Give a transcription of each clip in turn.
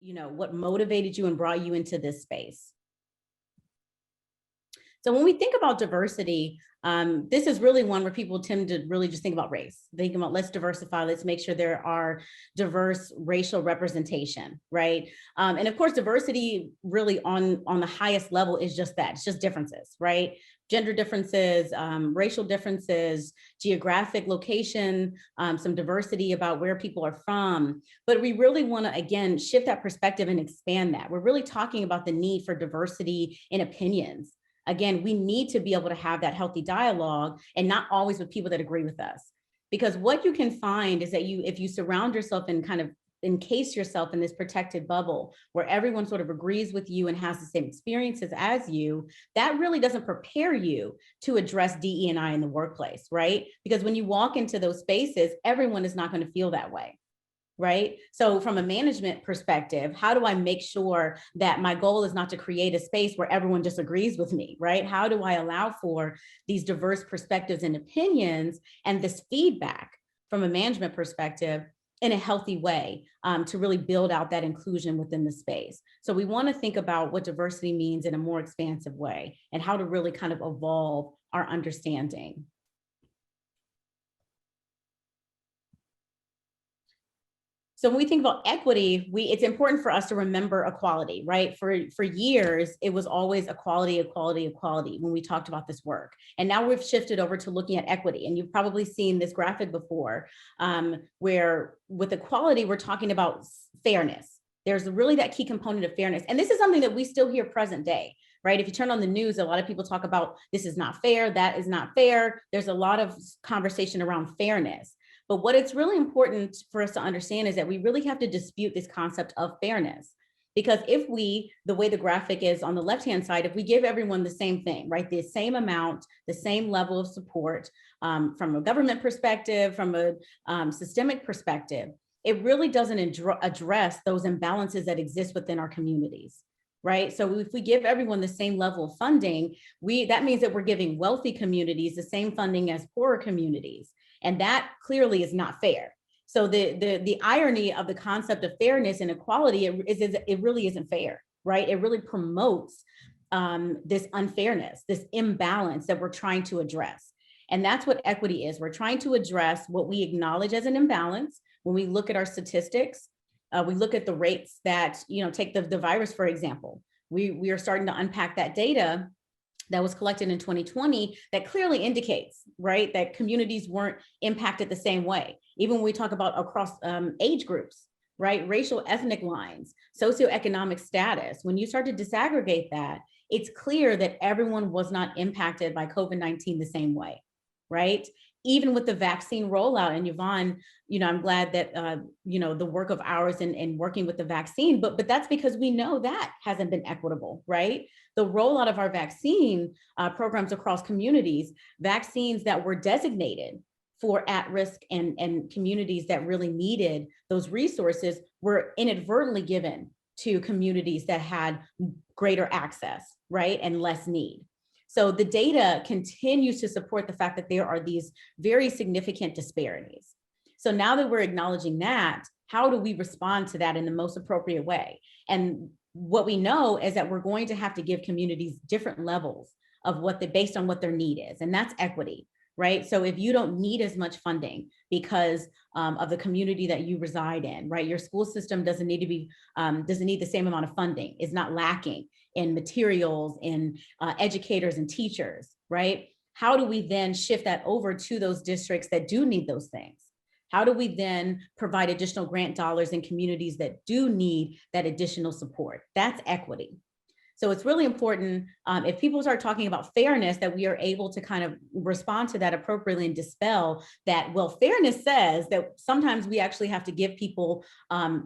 what motivated you and brought you into this space. So when we think about diversity, this is really one where people tend to really just think about race. Think about, let's diversify, let's make sure there are diverse racial representation, right? And of course, diversity really on the highest level is just that, it's just differences, right? Gender differences, racial differences, geographic location, some diversity about where people are from. But we really want to, again, shift that perspective and expand that. We're really talking about the need for diversity in opinions. Again, we need to be able to have that healthy dialogue and not always with people that agree with us. Because what you can find is that if you surround yourself and kind of encase yourself in this protected bubble where everyone sort of agrees with you and has the same experiences as you, that really doesn't prepare you to address DE&I in the workplace, right? Because when you walk into those spaces, everyone is not going to feel that way. Right? So from a management perspective, how do I make sure that my goal is not to create a space where everyone disagrees with me, right? How do I allow for these diverse perspectives and opinions and this feedback from a management perspective in a healthy way to really build out that inclusion within the space? So we want to think about what diversity means in a more expansive way and how to really kind of evolve our understanding. So when we think about equity, it's important for us to remember equality, right? For years, it was always equality, equality, equality when we talked about this work. And now we've shifted over to looking at equity. And you've probably seen this graphic before, where with equality, we're talking about fairness. There's really that key component of fairness. And this is something that we still hear present day, right? If you turn on the news, a lot of people talk about this is not fair, that is not fair. There's a lot of conversation around fairness. But what it's really important for us to understand is that we really have to dispute this concept of fairness. Because if the way the graphic is on the left-hand side, if we give everyone the same thing, right, the same amount, the same level of support from a government perspective, from a systemic perspective, it really doesn't address those imbalances that exist within our communities. Right. So if we give everyone the same level of funding, that means that we're giving wealthy communities the same funding as poorer communities. And that clearly is not fair. So the irony of the concept of fairness and equality is it really isn't fair, right? It really promotes this unfairness, this imbalance that we're trying to address. And that's what equity is. We're trying to address what we acknowledge as an imbalance. When we look at our statistics, we look at the rates that, take the virus, for example. We are starting to unpack that data that was collected in 2020 that clearly indicates, right, that communities weren't impacted the same way. Even when we talk about across age groups, right, racial, ethnic lines, socioeconomic status, when you start to disaggregate that, it's clear that everyone was not impacted by COVID-19 the same way, right? Even with the vaccine rollout, and Yvonne, I'm glad that, the work of ours in working with the vaccine, but that's because we know that hasn't been equitable, right? The rollout of our vaccine programs across communities, vaccines that were designated for at-risk and communities that really needed those resources were inadvertently given to communities that had greater access, right, and less need. So the data continues to support the fact that there are these very significant disparities. So now that we're acknowledging that, how do we respond to that in the most appropriate way? And what we know is that we're going to have to give communities different levels of based on what their need is, and that's equity, right? So if you don't need as much funding because of the community that you reside in, right? Your school system doesn't need the same amount of funding, is not lacking in materials, in educators and teachers, right? How do we then shift that over to those districts that do need those things? How do we then provide additional grant dollars in communities that do need that additional support? That's equity. So it's really important if people start talking about fairness, that we are able to kind of respond to that appropriately and dispel that, well, fairness says that sometimes we actually have to give people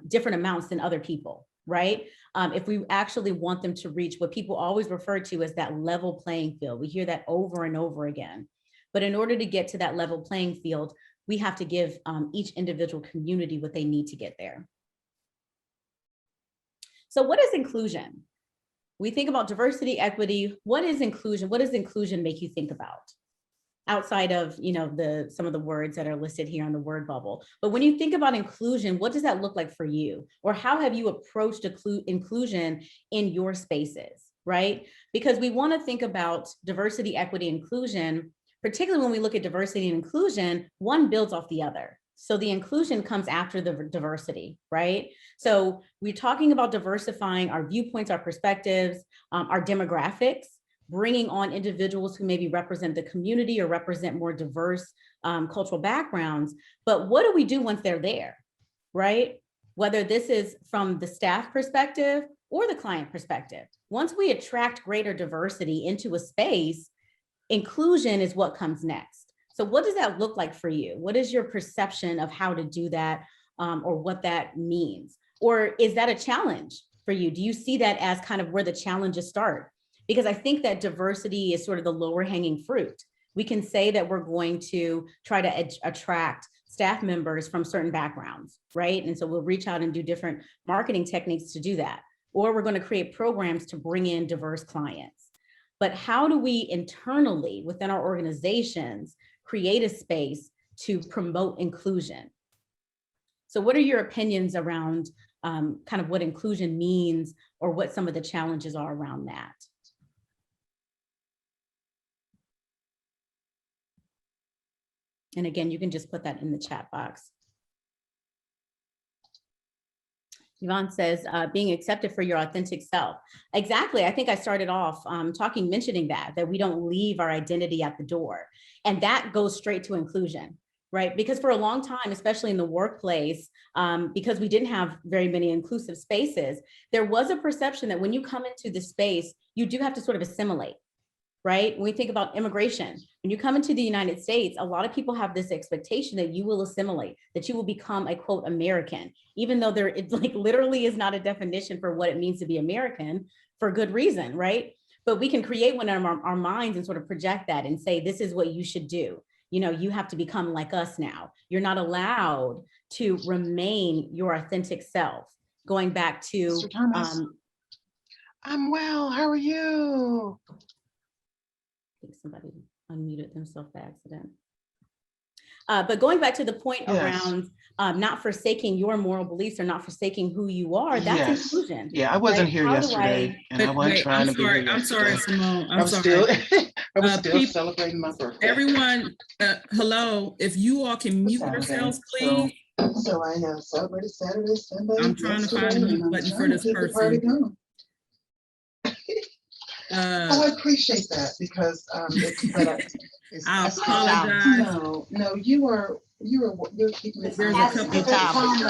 different amounts than other people, right? If we actually want them to reach what people always refer to as that level playing field. We hear that over and over again. But in order to get to that level playing field, we have to give each individual community what they need to get there. So what is inclusion? We think about diversity, equity. What is inclusion? What does inclusion make you think about? outside of, you know, some of the words that are listed here on the word bubble. But when you think about inclusion, what does that look like for you? Or how have you approached inclusion in your spaces, right? Because we want to think about diversity, equity, inclusion, particularly when we look at diversity and inclusion, one builds off the other. So the inclusion comes after the diversity, right? So we're talking about diversifying our viewpoints, our perspectives, our demographics, bringing on individuals who maybe represent the community or represent more diverse cultural backgrounds. But what do we do once they're there, right? Whether this is from the staff perspective or the client perspective. Once we attract greater diversity into a space, inclusion is what comes next. So what does that look like for you? What is your perception of how to do that, or what that means? Or is that a challenge for you? Do you see that as kind of where the challenges start? Because I think that diversity is sort of the lower hanging fruit. We can say that we're going to try to attract staff members from certain backgrounds, right? And so we'll reach out and do different marketing techniques to do that. Or we're going to create programs to bring in diverse clients. But how do we internally within our organizations create a space to promote inclusion? So what are your opinions around kind of what inclusion means, or what some of the challenges are around that? And again, you can just put that in the chat box. Yvonne says, being accepted for your authentic self. Exactly. I think I started off mentioning that we don't leave our identity at the door. And that goes straight to inclusion, right? Because for a long time, especially in the workplace, because we didn't have very many inclusive spaces, there was a perception that when you come into the space, you do have to sort of assimilate, right? When we think about immigration, when you come into the United States, a lot of people have this expectation that you will assimilate, that you will become a quote American, even though it like literally is not a definition for what it means to be American, for good reason, right? But we can create one in our minds and sort of project that and say, this is what you should do. You know, you have to become like us now. You're not allowed to remain your authentic self. Going back to, Mr. Thomas, I'm well, how are you? I think somebody unmuted themselves by accident. But going back to the point around not forsaking your moral beliefs or not forsaking who you are, that's inclusion. Yeah, I wasn't here yesterday, and I wasn't trying to be here yesterday. I'm sorry, Simone. I'm sorry. I was still celebrating my birthday. Everyone, hello, if you all can mute yourselves, please. So I have celebrated Saturday, Sunday. I'm trying to find a mute button for this person. I appreciate that, because I apologize. No, you're keeping it. There's a couple of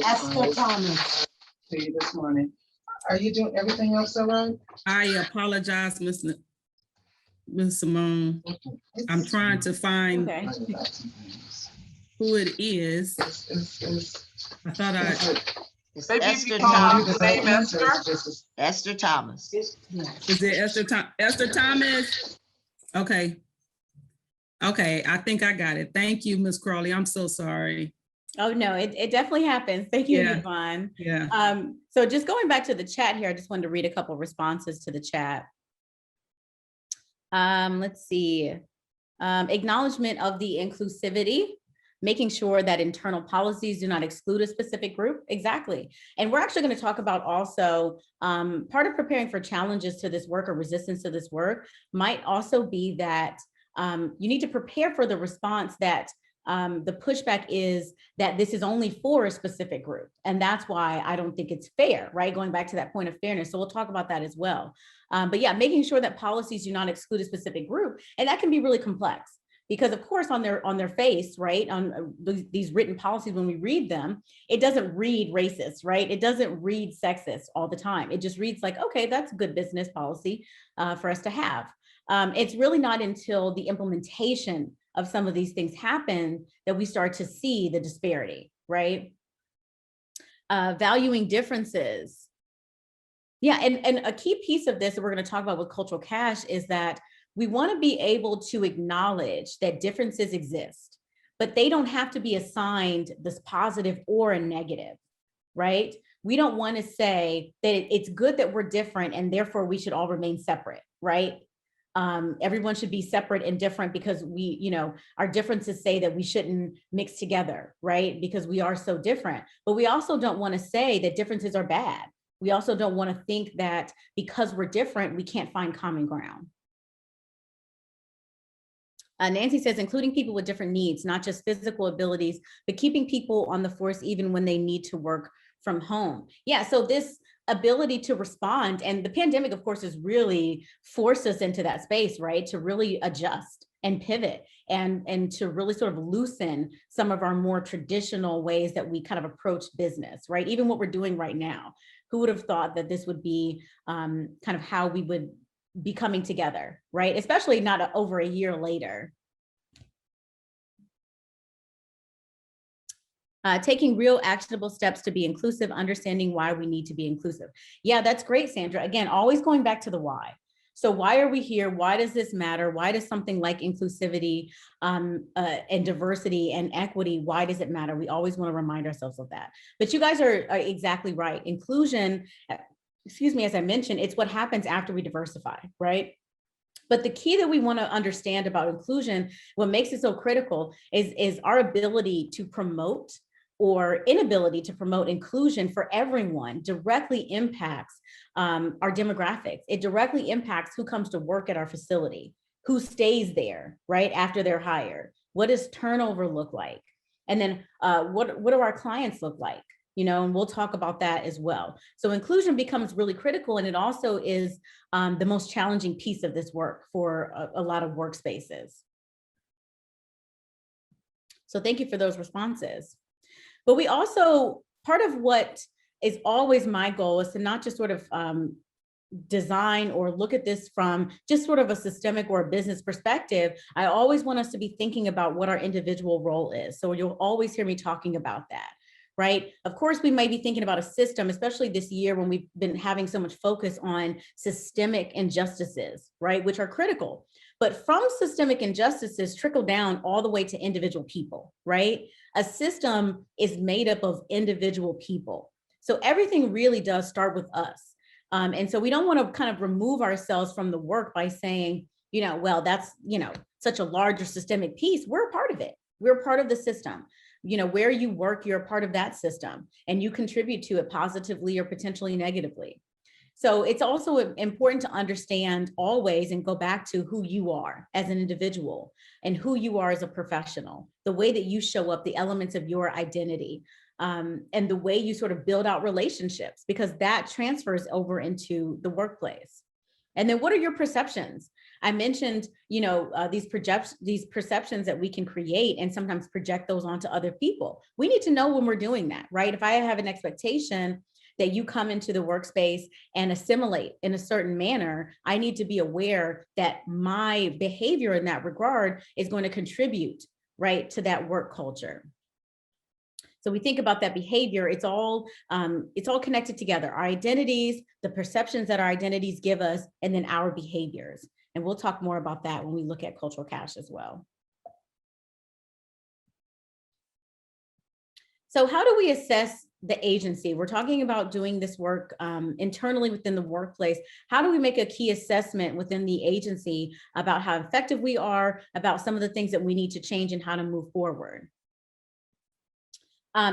Esther Thomas to you this morning. Are you doing everything else all right? I apologize, Ms. Simone. I'm trying to find who it is. I thought It's Esther Thomas. Esther Thomas. Is it Esther Thomas? Okay. Okay, I think I got it. Thank you, Ms. Crawley. I'm so sorry. Oh, no, it definitely happens. Thank you, Yvonne. Yeah. So just going back to the chat here, I just wanted to read a couple of responses to the chat. Let's see. Acknowledgement of the inclusivity, making sure that internal policies do not exclude a specific group. Exactly. And we're actually going to talk about also part of preparing for challenges to this work or resistance to this work might also be that you need to prepare for the response that the pushback is that this is only for a specific group. And that's why I don't think it's fair, right? Going back to that point of fairness. So we'll talk about that as well. But yeah, making sure that policies do not exclude a specific group. And that can be really complex. Because of course, on their face, right, on these written policies, when we read them, it doesn't read racist, right? It doesn't read sexist all the time. It just reads like, okay, that's a good business policy for us to have. It's really not until the implementation of some of these things happen that we start to see the disparity, right? Valuing differences. Yeah, and a key piece of this that we're going to talk about with Cultural Cash is that we want to be able to acknowledge that differences exist, but they don't have to be assigned this positive or a negative, right? We don't want to say that it's good that we're different and therefore we should all remain separate, right? everyone should be separate and different because we, our differences say that we shouldn't mix together, right? Because we are so different. But we also don't want to say that differences are bad. We also don't want to think that because we're different, we can't find common ground. Nancy says, including people with different needs, not just physical abilities, but keeping people on the force even when they need to work from home. Yeah, so this ability to respond, and the pandemic, of course, has really forced us into that space, right? To really adjust and pivot and to really sort of loosen some of our more traditional ways that we kind of approach business, right? Even what we're doing right now. Who would have thought that this would be kind of how we would be coming together, right? Especially not over a year later. Taking real actionable steps to be inclusive, understanding why we need to be inclusive. Yeah, that's great, Sandra. Again, always going back to the why. So why are we here? Why does this matter? Why does something like inclusivity and diversity and equity, why does it matter? We always want to remind ourselves of that. But you guys are exactly right. Inclusion, excuse me, as I mentioned, it's what happens after we diversify, right? But the key that we want to understand about inclusion, what makes it so critical is our ability to promote or inability to promote inclusion for everyone directly impacts our demographics. It directly impacts who comes to work at our facility, who stays there, right, after they're hired. What does turnover look like? And then what do our clients look like? And we'll talk about that as well. So inclusion becomes really critical, and it also is the most challenging piece of this work for a lot of workspaces. So thank you for those responses. But we also, part of what is always my goal is to not just sort of design or look at this from just sort of a systemic or a business perspective. I always want us to be thinking about what our individual role is. So you'll always hear me talking about that. Right? Of course, we might be thinking about a system, especially this year when we've been having so much focus on systemic injustices, right? Which are critical. But from systemic injustices trickle down all the way to individual people, right? A system is made up of individual people. So everything really does start with us. And so we don't want to kind of remove ourselves from the work by saying, well, that's, such a larger systemic piece. We're a part of it. We're a part of the system. Where you work, you're a part of that system and you contribute to it positively or potentially negatively. So it's also important to understand always and go back to who you are as an individual and who you are as a professional, the way that you show up, the elements of your identity, and the way you sort of build out relationships, because that transfers over into the workplace. And then what are your perceptions? I mentioned, these perceptions that we can create and sometimes project those onto other people. We need to know when we're doing that, right? If I have an expectation that you come into the workspace and assimilate in a certain manner, I need to be aware that my behavior in that regard is going to contribute, right, to that work culture. So we think about that behavior, it's all connected together. Our identities, the perceptions that our identities give us, and then our behaviors. And we'll talk more about that when we look at cultural cash as well. So how do we assess the agency? We're talking about doing this work internally within the workplace. How do we make a key assessment within the agency about how effective we are, about some of the things that we need to change and how to move forward?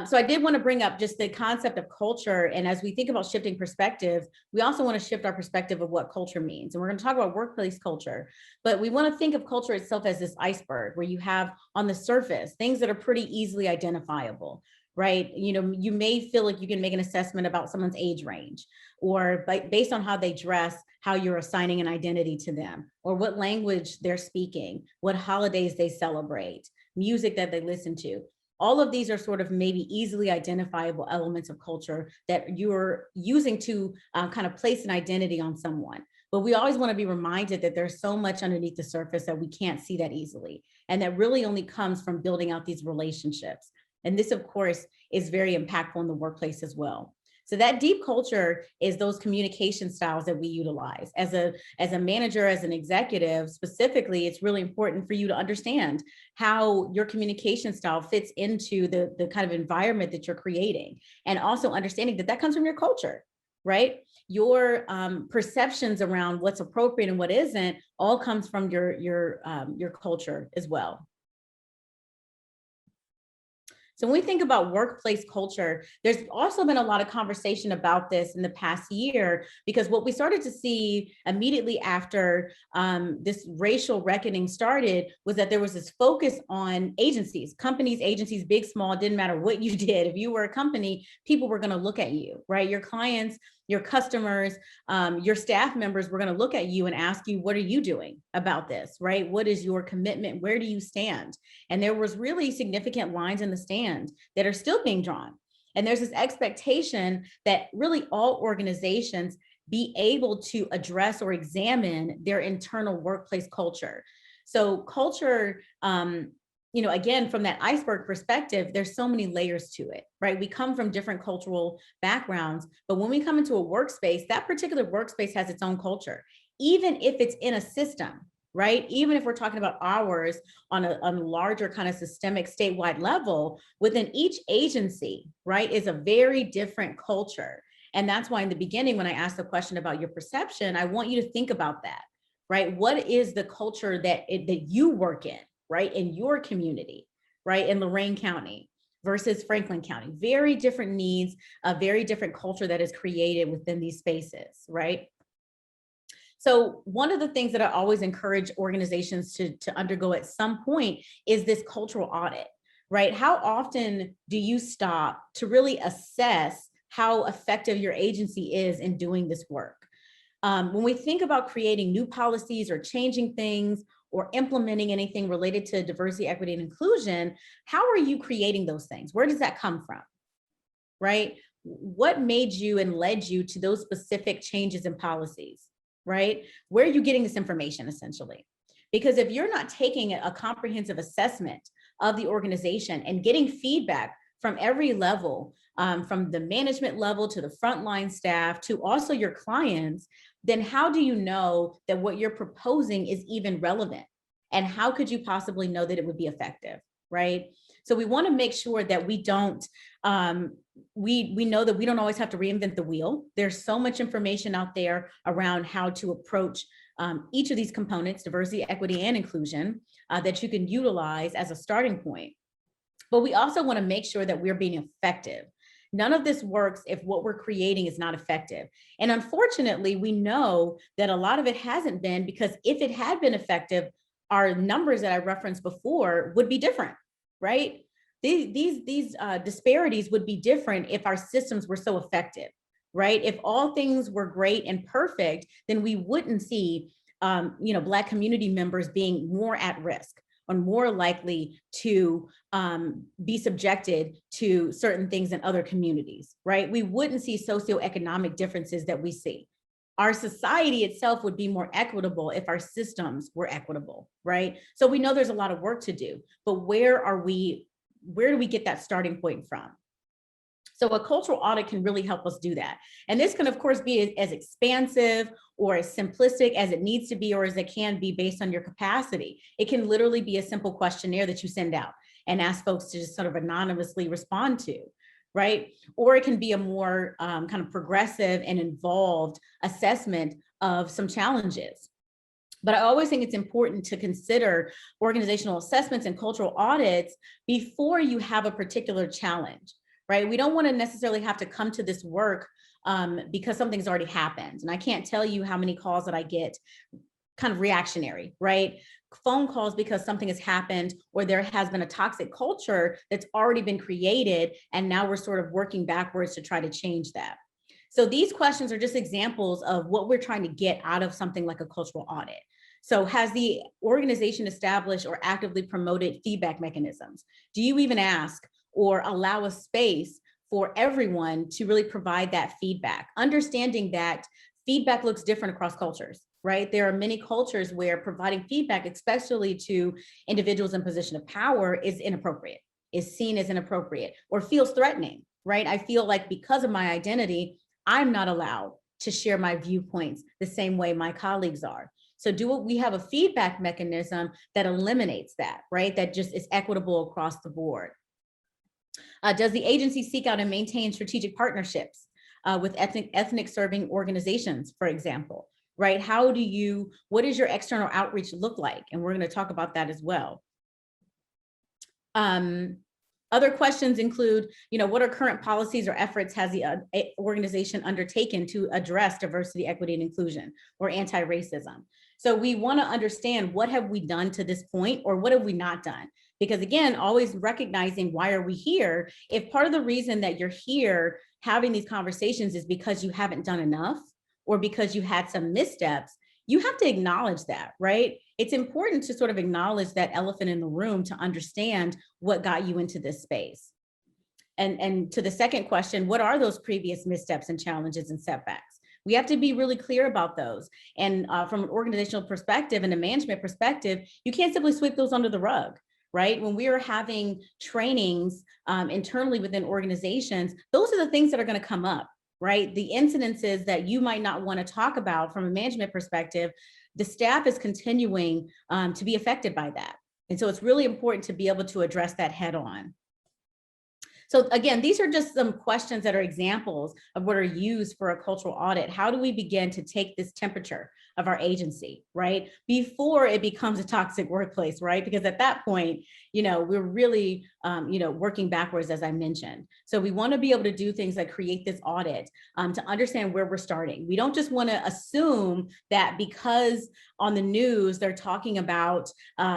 So I did want to bring up just the concept of culture. And as we think about shifting perspectives, we also want to shift our perspective of what culture means. And we're going to talk about workplace culture, but we want to think of culture itself as this iceberg where you have on the surface things that are pretty easily identifiable, right? You may feel like you can make an assessment about someone's age range, or based on how they dress, how you're assigning an identity to them, or what language they're speaking, what holidays they celebrate, music that they listen to. All of these are sort of maybe easily identifiable elements of culture that you're using to kind of place an identity on someone. But we always want to be reminded that there's so much underneath the surface that we can't see that easily. And that really only comes from building out these relationships. And this, of course, is very impactful in the workplace as well. So that deep culture is those communication styles that we utilize. As a manager, as an executive, specifically, it's really important for you to understand how your communication style fits into the kind of environment that you're creating. And also understanding that that comes from your culture, right? Your perceptions around what's appropriate and what isn't all comes from your culture as well. So when we think about workplace culture, there's also been a lot of conversation about this in the past year, because what we started to see immediately after this racial reckoning started was that there was this focus on agencies, companies, agencies, big, small, didn't matter what you did. If you were a company, people were going to look at you, right? Your clients, your customers, your staff members were going to look at you and ask you, what are you doing about this, right? What is your commitment? Where do you stand? And there was really significant lines in the stand that are still being drawn. And there's this expectation that really all organizations be able to address or examine their internal workplace culture. So culture, again, from that iceberg perspective, there's so many layers to it, right? We come from different cultural backgrounds, but when we come into a workspace, that particular workspace has its own culture, even if it's in a system, right? Even if we're talking about ours on a larger kind of systemic statewide level, within each agency, right, is a very different culture. And that's why in the beginning, when I asked the question about your perception, I want you to think about that, right? What is the culture that you work in, right, in your community, right, in Lorain County versus Franklin County? Very different needs, a very different culture that is created within these spaces, right? So one of the things that I always encourage organizations to undergo at some point is this cultural audit, right? How often do you stop to really assess how effective your agency is in doing this work? When we think about creating new policies or changing things or implementing anything related to diversity, equity, and inclusion, how are you creating those things? Where does that come from, right? What made you and led you to those specific changes in policies, right? Where are you getting this information, essentially? Because if you're not taking a comprehensive assessment of the organization and getting feedback from every level, from the management level to the frontline staff to also your clients, then how do you know that what you're proposing is even relevant? And how could you possibly know that it would be effective, right? So we want to make sure that we don't, we know that we don't always have to reinvent the wheel. There's so much information out there around how to approach each of these components, diversity, equity, and inclusion, that you can utilize as a starting point. But we also want to make sure that we're being effective. None of this works if what we're creating is not effective. And unfortunately, we know that a lot of it hasn't been, because if it had been effective, our numbers that I referenced before would be different, right? These disparities would be different if our systems were so effective, right? If all things were great and perfect, then we wouldn't see Black community members being more at risk or more likely to be subjected to certain things in other communities, right? We wouldn't see socioeconomic differences that we see. Our society itself would be more equitable if our systems were equitable, right? So we know there's a lot of work to do, but where do we get that starting point from? So a cultural audit can really help us do that. And this can, of course, be as expansive or as simplistic as it needs to be, or as it can be based on your capacity. It can literally be a simple questionnaire that you send out and ask folks to just sort of anonymously respond to, right? Or it can be a more kind of progressive and involved assessment of some challenges. But I always think it's important to consider organizational assessments and cultural audits before you have a particular challenge, right? We don't want to necessarily have to come to this work because something's already happened. And I can't tell you how many calls that I get kind of reactionary, right? Phone calls because something has happened or there has been a toxic culture that's already been created. And now we're sort of working backwards to try to change that. So these questions are just examples of what we're trying to get out of something like a cultural audit. So has the organization established or actively promoted feedback mechanisms? Do you even ask or allow a space for everyone to really provide that feedback? Understanding that feedback looks different across cultures, right? There are many cultures where providing feedback, especially to individuals in position of power, is inappropriate, is seen as inappropriate, or feels threatening, right? I feel like because of my identity, I'm not allowed to share my viewpoints the same way my colleagues are. So we have a feedback mechanism that eliminates that, right? That just is equitable across the board. Does the agency seek out and maintain strategic partnerships with ethnic serving organizations, for example, right? What does your external outreach look like? And we're going to talk about that as well. Other questions include, what are current policies or efforts has the organization undertaken to address diversity, equity, and inclusion, or anti-racism? So we want to understand, what have we done to this point, or what have we not done? Because again, always recognizing, why are we here? If part of the reason that you're here having these conversations is because you haven't done enough, or because you had some missteps, you have to acknowledge that, right? It's important to sort of acknowledge that elephant in the room to understand what got you into this space. And to the second question, what are those previous missteps and challenges and setbacks? We have to be really clear about those. And from an organizational perspective and a management perspective, you can't simply sweep those under the rug, right? When we are having trainings internally within organizations, those are the things that are going to come up, right? The incidences that you might not want to talk about from a management perspective, the staff is continuing to be affected by that. And so it's really important to be able to address that head on. So again, these are just some questions that are examples of what are used for a cultural audit. How do we begin to take this temperature of our agency, right? Before it becomes a toxic workplace, right? Because at that point, we're really, working backwards, as I mentioned. So we want to be able to do things like create this audit to understand where we're starting. We don't just want to assume that because on the news they're talking about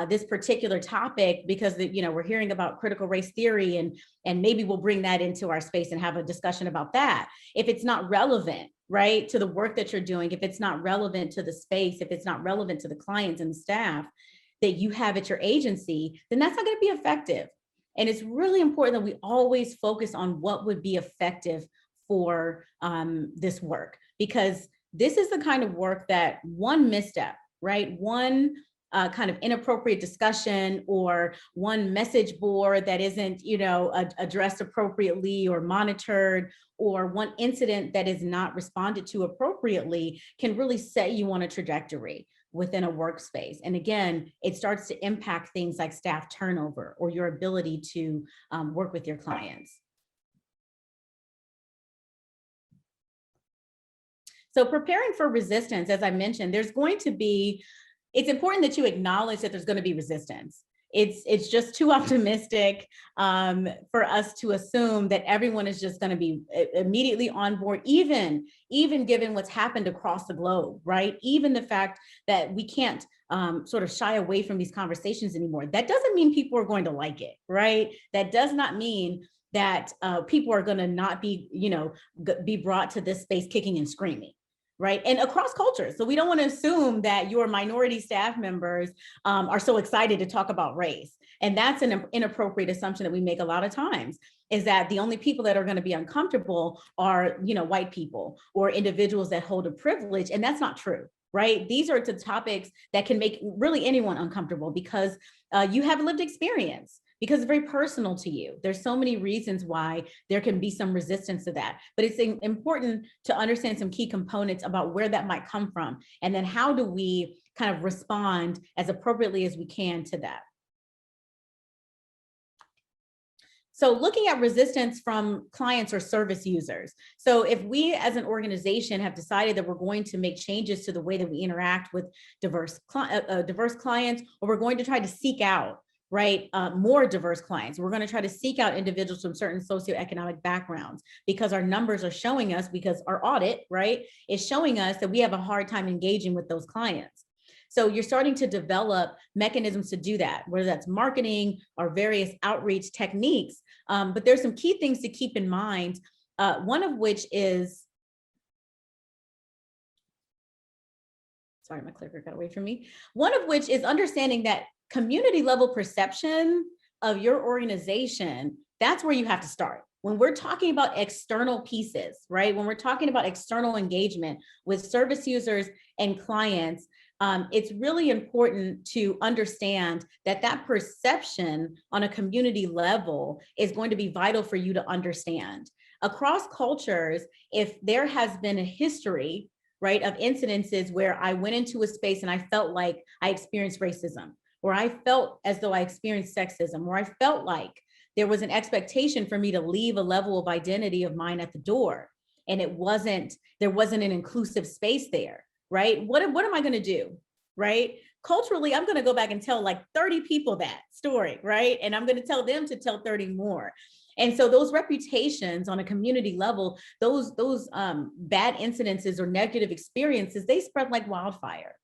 this particular topic, because we're hearing about critical race theory, and maybe we'll bring that into our space and have a discussion about that. If it's not relevant, right, to the work that you're doing, if it's not relevant to the space, if it's not relevant to the clients and the staff that you have at your agency, then that's not going to be effective. And it's really important that we always focus on what would be effective for this work, because this is the kind of work that one misstep, right, one kind of inappropriate discussion, or one message board that isn't, addressed appropriately or monitored, or one incident that is not responded to appropriately, can really set you on a trajectory within a workspace. And again, it starts to impact things like staff turnover or your ability to work with your clients. So preparing for resistance, as I mentioned, it's important that you acknowledge that there's going to be resistance. It's just too optimistic for us to assume that everyone is just going to be immediately on board, even given what's happened across the globe, right? Even the fact that we can't sort of shy away from these conversations anymore. That doesn't mean people are going to like it, right? That does not mean that people are going to not be, be brought to this space kicking and screaming. Right, and across cultures. So we don't want to assume that your minority staff members are so excited to talk about race. And that's an inappropriate assumption that we make a lot of times, is that the only people that are going to be uncomfortable are, white people or individuals that hold a privilege. And that's not true, right? These are the topics that can make really anyone uncomfortable, because you have lived experience, because it's very personal to you. There's so many reasons why there can be some resistance to that, but it's important to understand some key components about where that might come from, and then how do we kind of respond as appropriately as we can to that. So looking at resistance from clients or service users. So if we as an organization have decided that we're going to make changes to the way that we interact with diverse clients, or we're going to try to seek out, right, more diverse clients. We're going to try to seek out individuals from certain socioeconomic backgrounds, because our numbers are showing us, because our audit, right, is showing us that we have a hard time engaging with those clients. So you're starting to develop mechanisms to do that, whether that's marketing or various outreach techniques. But there's some key things to keep in mind, one of which is, sorry, my clicker got away from me. One of which is understanding that community level perception of your organization, that's where you have to start. When we're talking about external pieces, right? When we're talking about external engagement with service users and clients, it's really important to understand that that perception on a community level is going to be vital for you to understand. Across cultures, if there has been a history, right, of incidences where I went into a space and I felt like I experienced racism, or I felt as though I experienced sexism, or I felt like there was an expectation for me to leave a level of identity of mine at the door, and there wasn't an inclusive space there, right? What am I going to do, right? Culturally, I'm going to go back and tell like 30 people that story, right? And I'm going to tell them to tell 30 more. And so those reputations on a community level, those bad incidences or negative experiences, they spread like wildfire.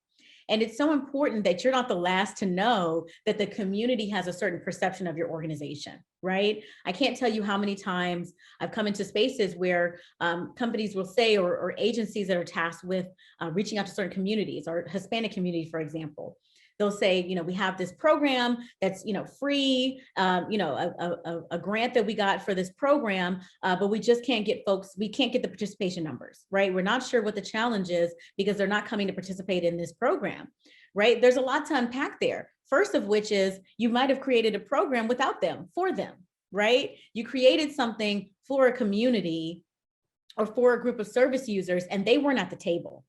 And it's so important that you're not the last to know that the community has a certain perception of your organization, right? I can't tell you how many times I've come into spaces where companies will say, or agencies that are tasked with reaching out to certain communities, or Hispanic community, for example. They'll say, we have this program that's, free, a grant that we got for this program, but we just can't get we can't get the participation numbers, right? We're not sure what the challenge is because they're not coming to participate in this program, right? There's a lot to unpack there. First of which is you might have created a program without them, for them, right? You created something for a community or for a group of service users and they weren't at the table,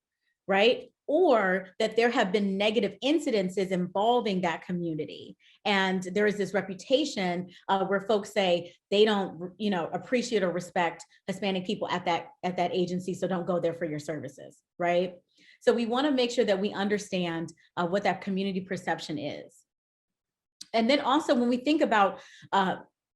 right? Or that there have been negative incidences involving that community. And there is this reputation where folks say they don't, appreciate or respect Hispanic people at that agency, so don't go there for your services, right? So we want to make sure that we understand what that community perception is. And then also when we think about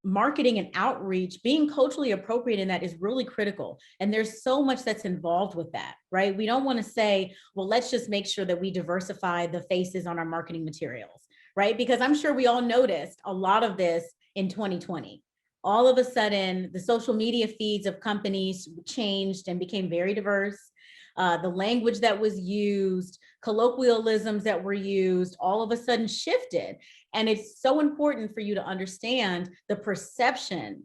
marketing and outreach, being culturally appropriate in that is really critical. And there's so much that's involved with that, right? We don't want to say, well, let's just make sure that we diversify the faces on our marketing materials, right? Because I'm sure we all noticed a lot of this in 2020. All of a sudden, the social media feeds of companies changed and became very diverse. The language that was used, colloquialisms that were used, all of a sudden shifted. And it's so important for you to understand the perception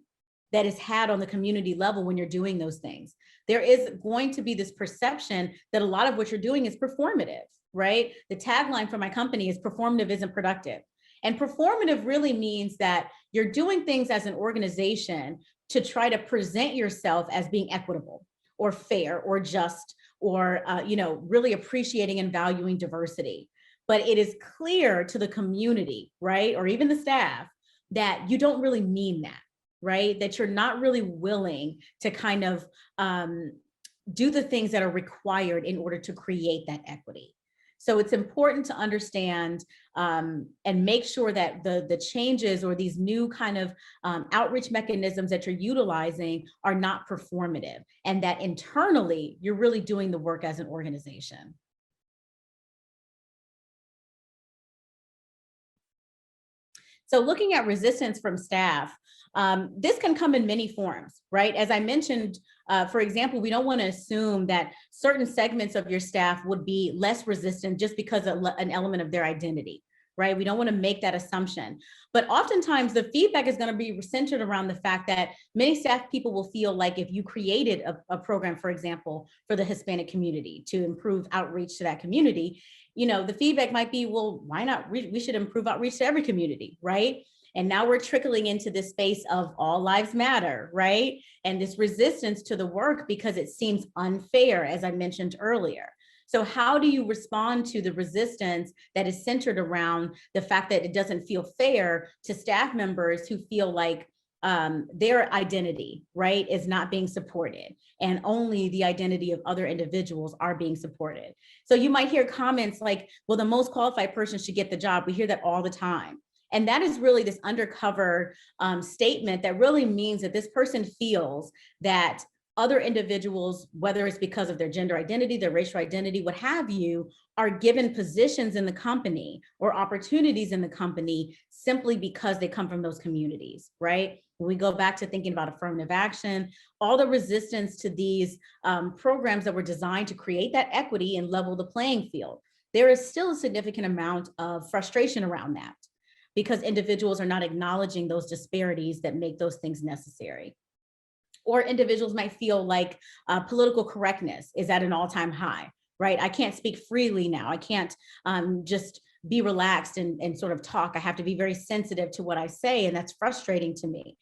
that is had on the community level when you're doing those things. There is going to be this perception that a lot of what you're doing is performative, right? The tagline for my company is performative isn't productive. And performative really means that you're doing things as an organization to try to present yourself as being equitable or fair or just, or really appreciating and valuing diversity. But it is clear to the community, right, or even the staff, that you don't really mean that, right? That you're not really willing to kind of do the things that are required in order to create that equity. So it's important to understand and make sure that the changes or these new kind of outreach mechanisms that you're utilizing are not performative, and that internally you're really doing the work as an organization. So looking at resistance from staff, this can come in many forms, right? As I mentioned, for example, we don't want to assume that certain segments of your staff would be less resistant just because of an element of their identity, right? We don't want to make that assumption. But oftentimes the feedback is going to be centered around the fact that many staff people will feel like if you created a program, for example, for the Hispanic community to improve outreach to that community, the feedback might be, well, why not? We should improve outreach to every community, right? And now we're trickling into this space of all lives matter, right? And this resistance to the work because it seems unfair, as I mentioned earlier. So how do you respond to the resistance that is centered around the fact that it doesn't feel fair to staff members who feel like their identity, right, is not being supported, and only the identity of other individuals are being supported? So you might hear comments like, well, the most qualified person should get the job. We hear that all the time. And that is really this undercover statement that really means that this person feels that other individuals, whether it's because of their gender identity, their racial identity, what have you, are given positions in the company or opportunities in the company simply because they come from those communities, right? When we go back to thinking about affirmative action, all the resistance to these programs that were designed to create that equity and level the playing field, there is still a significant amount of frustration around that because individuals are not acknowledging those disparities that make those things necessary. Or individuals might feel like political correctness is at an all-time high, right? I can't speak freely now. I can't just be relaxed and sort of talk. I have to be very sensitive to what I say, and that's frustrating to me.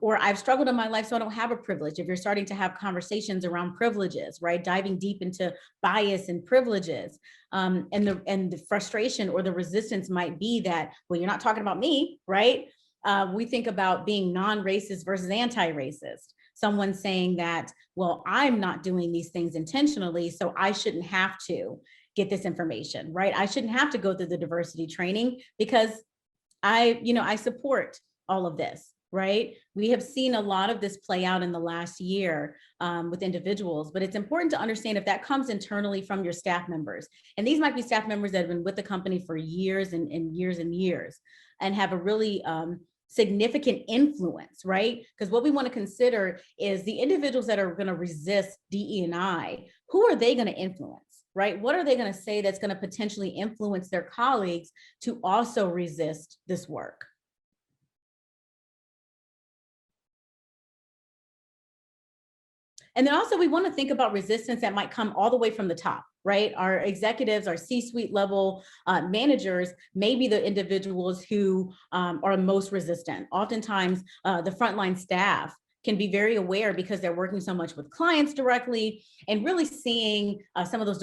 Or I've struggled in my life, so I don't have a privilege. If you're starting to have conversations around privileges, right? Diving deep into bias and privileges, and the frustration or the resistance might be that, well, you're not talking about me, right? We think about being non-racist versus anti-racist. someone saying that, well, I'm not doing these things intentionally, so I shouldn't have to get this information, right? I shouldn't have to go through the diversity training because I support all of this, right? We have seen a lot of this play out in the last year with individuals, but it's important to understand if that comes internally from your staff members. And these might be staff members that have been with the company for years and years and years and have a really significant influence, right? Because what we want to consider is the individuals that are going to resist DE&I, who are they going to influence? Right? What are they going to say that's going to potentially influence their colleagues to also resist this work? And then also we want to think about resistance that might come all the way from the top, right? Our executives, our C-suite level managers may be the individuals who are most resistant. Oftentimes the frontline staff can be very aware because they're working so much with clients directly and really seeing some of those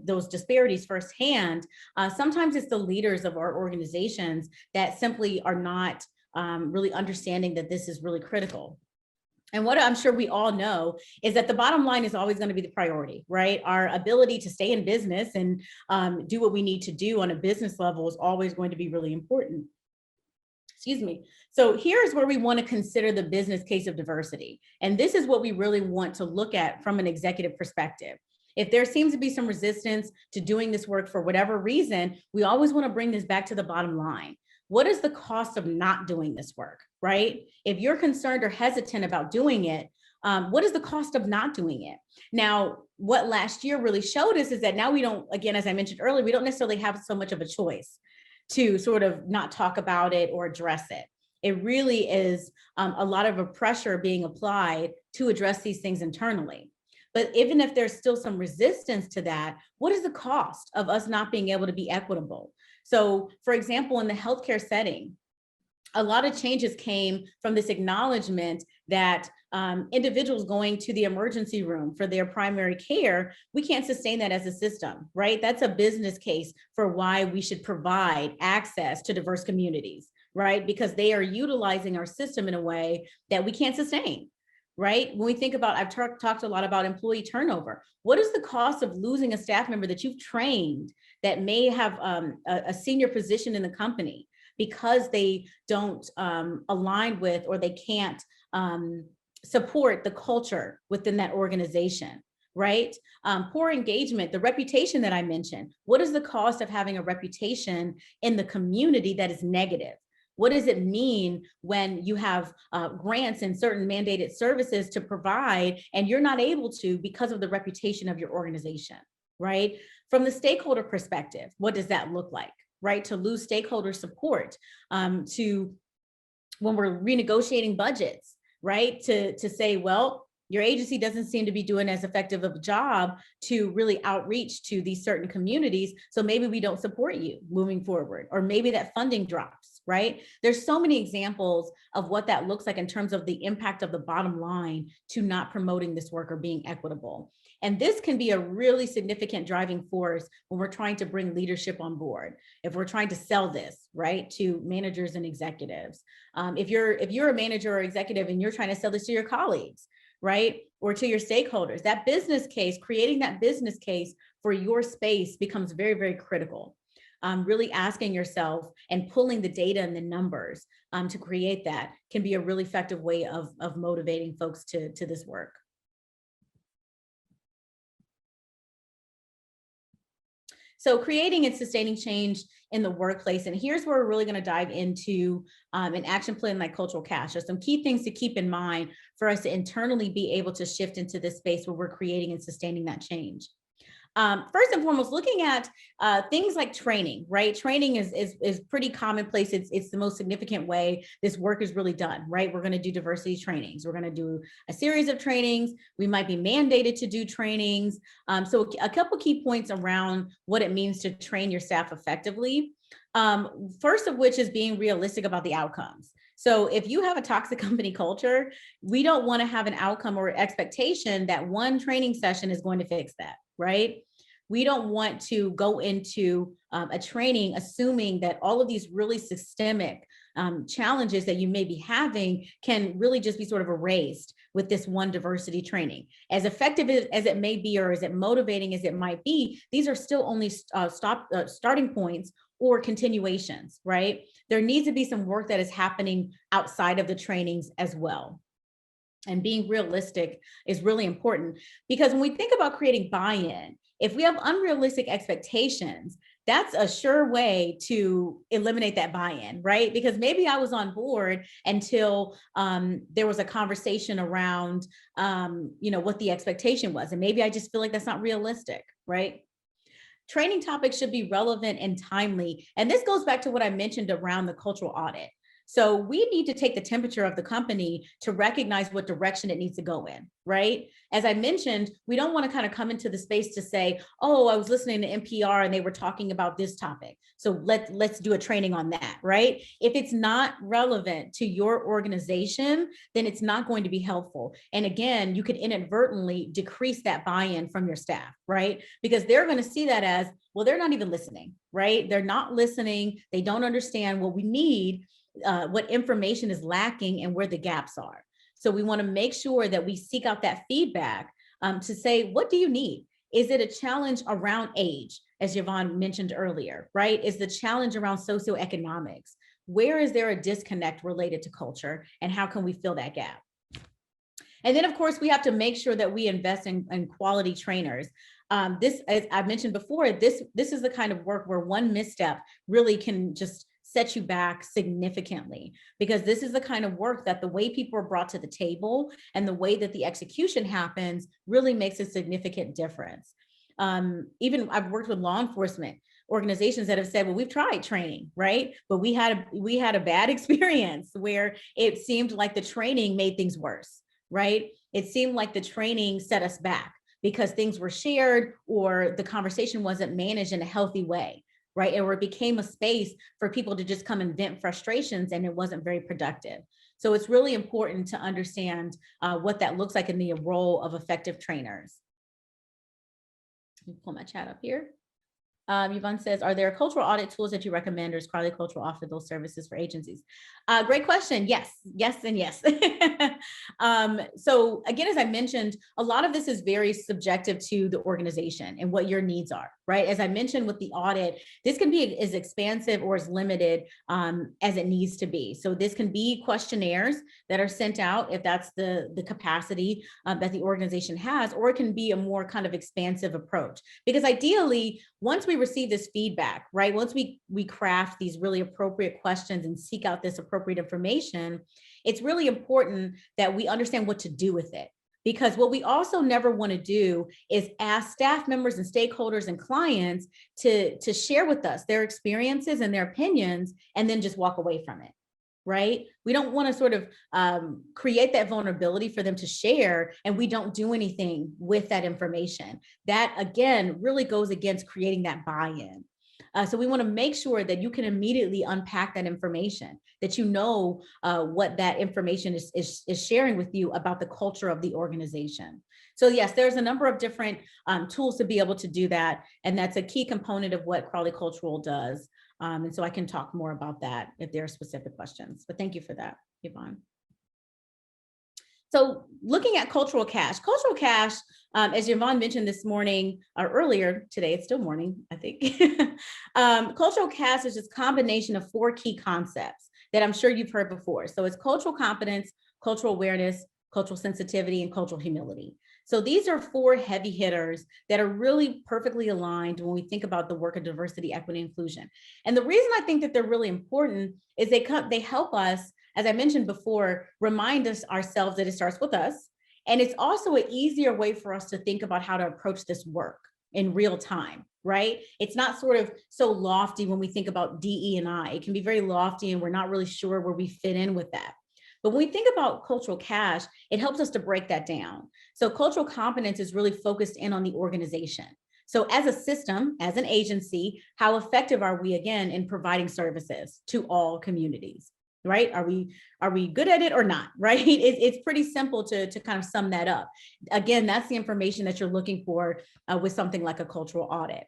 those disparities firsthand. Sometimes it's the leaders of our organizations that simply are not really understanding that this is really critical. And what I'm sure we all know is that the bottom line is always going to be the priority, right? Our ability to stay in business and do what we need to do on a business level is always going to be really important. Excuse me. So here's where we want to consider the business case of diversity. And this is what we really want to look at from an executive perspective. If there seems to be some resistance to doing this work for whatever reason, we always want to bring this back to the bottom line. What is the cost of not doing this work, right? If you're concerned or hesitant about doing it, what is the cost of not doing it? Now, what last year really showed us is that now we don't, again, as I mentioned earlier, we don't necessarily have so much of a choice to sort of not talk about it or address it. It really is a lot of a pressure being applied to address these things internally. But even if there's still some resistance to that, what is the cost of us not being able to be equitable? So for example, in the healthcare setting, a lot of changes came from this acknowledgement that individuals going to the emergency room for their primary care, we can't sustain that as a system, right? That's a business case for why we should provide access to diverse communities, right? Because they are utilizing our system in a way that we can't sustain, right? When we think about, I've talked a lot about employee turnover. What is the cost of losing a staff member that you've trained that may have a senior position in the company because they don't align with or they can't support the culture within that organization, right? Poor engagement, the reputation that I mentioned. What is the cost of having a reputation in the community that is negative? What does it mean when you have grants and certain mandated services to provide and you're not able to because of the reputation of your organization, right? From the stakeholder perspective, what does that look like, right? To lose stakeholder support, to when we're renegotiating budgets, right? To say, well, your agency doesn't seem to be doing as effective of a job to really outreach to these certain communities. So maybe we don't support you moving forward, or maybe that funding drops, right? There's so many examples of what that looks like in terms of the impact of the bottom line to not promoting this work or being equitable. And this can be a really significant driving force when we're trying to bring leadership on board. If we're trying to sell this, right, to managers and executives. If you're a manager or executive and you're trying to sell this to your colleagues, right, or to your stakeholders, that business case, creating that business case for your space becomes very, very critical. Really asking yourself and pulling the data and the numbers to create that can be a really effective way of motivating folks to this work. So creating and sustaining change in the workplace. And here's where we're really going to dive into an action plan like cultural cash. So some key things to keep in mind for us to internally be able to shift into this space where we're creating and sustaining that change. First and foremost, looking at things like training, right? Training is pretty commonplace. It's the most significant way this work is really done, right? We're going to do diversity trainings. We're going to do a series of trainings. We might be mandated to do trainings. So a couple key points around what it means to train your staff effectively. First of which is being realistic about the outcomes. So if you have a toxic company culture, we don't want to have an outcome or expectation that one training session is going to fix that, right? We don't want to go into a training assuming that all of these really systemic challenges that you may be having can really just be sort of erased with this one diversity training. As effective as it may be, or as it motivating as it might be, these are still only starting points or continuations, right? There needs to be some work that is happening outside of the trainings as well. And being realistic is really important, because when we think about creating buy-in, if we have unrealistic expectations, that's a sure way to eliminate that buy-in, right? Because maybe I was on board until there was a conversation around, what the expectation was. And maybe I just feel like that's not realistic, right? Training topics should be relevant and timely. And this goes back to what I mentioned around the cultural audit. So we need to take the temperature of the company to recognize what direction it needs to go in, right? As I mentioned, we don't want to kind of come into the space to say, oh, I was listening to NPR and they were talking about this topic, so let's do a training on that, right? If it's not relevant to your organization, then it's not going to be helpful. And again, you could inadvertently decrease that buy-in from your staff, right? Because they're going to see that as, well, they're not even listening, right? They're not listening. They don't understand what we need, what information is lacking and where the gaps are. So we want to make sure that we seek out that feedback to say, what do you need? Is it a challenge around age, as Yvonne mentioned earlier, right? Is the challenge around socioeconomics? Where is there a disconnect related to culture, and how can we fill that gap? And then, of course, we have to make sure that we invest in quality trainers. This, as I mentioned before, this is the kind of work where one misstep really can just set you back significantly, because this is the kind of work that the way people are brought to the table and the way that the execution happens really makes a significant difference. Even I've worked with law enforcement organizations that have said, well, we've tried training, right? But we had a bad experience where it seemed like the training made things worse, right? It seemed like the training set us back because things were shared or the conversation wasn't managed in a healthy way, right? Or it became a space for people to just come and vent frustrations, and it wasn't very productive. So it's really important to understand what that looks like in the role of effective trainers. Let me pull my chat up here. Yvonne says, are there cultural audit tools that you recommend, or does Crawley Cultural offer those services for agencies? Great question. Yes, and yes. So again, as I mentioned, a lot of this is very subjective to the organization and what your needs are, right? As I mentioned with the audit, this can be as expansive or as limited as it needs to be. So this can be questionnaires that are sent out if that's the capacity that the organization has, or it can be a more kind of expansive approach. Because ideally, once we receive this feedback, right, once we craft these really appropriate questions and seek out this appropriate information, it's really important that we understand what to do with it. Because what we also never want to do is ask staff members and stakeholders and clients to share with us their experiences and their opinions and then just walk away from it, right? We don't want to sort of create that vulnerability for them to share, and we don't do anything with that information. That, again, really goes against creating that buy-in. So we want to make sure that you can immediately unpack that information, that you know what that information is sharing with you about the culture of the organization. So yes, there's a number of different tools to be able to do that. And that's a key component of what Crawley Cultural does. And so I can talk more about that if there are specific questions, but thank you for that, Yvonne. So looking at cultural cash, as Yvonne mentioned this morning or earlier today, it's still morning, I think. Cultural cash is this combination of 4 key concepts that I'm sure you've heard before. So it's cultural competence, cultural awareness, cultural sensitivity, and cultural humility. So these are 4 heavy hitters that are really perfectly aligned when we think about the work of diversity, equity, inclusion. And the reason I think that they're really important is they help us, as I mentioned before, remind us ourselves that it starts with us. And it's also an easier way for us to think about how to approach this work in real time, right? It's not sort of so lofty when we think about DE&I. It can be very lofty and we're not really sure where we fit in with that. But when we think about cultural cash, it helps us to break that down. So cultural competence is really focused in on the organization. So as a system, as an agency, how effective are we, again, in providing services to all communities, right? Are we good at it or not, right? It's pretty simple to kind of sum that up. Again, that's the information that you're looking for with something like a cultural audit.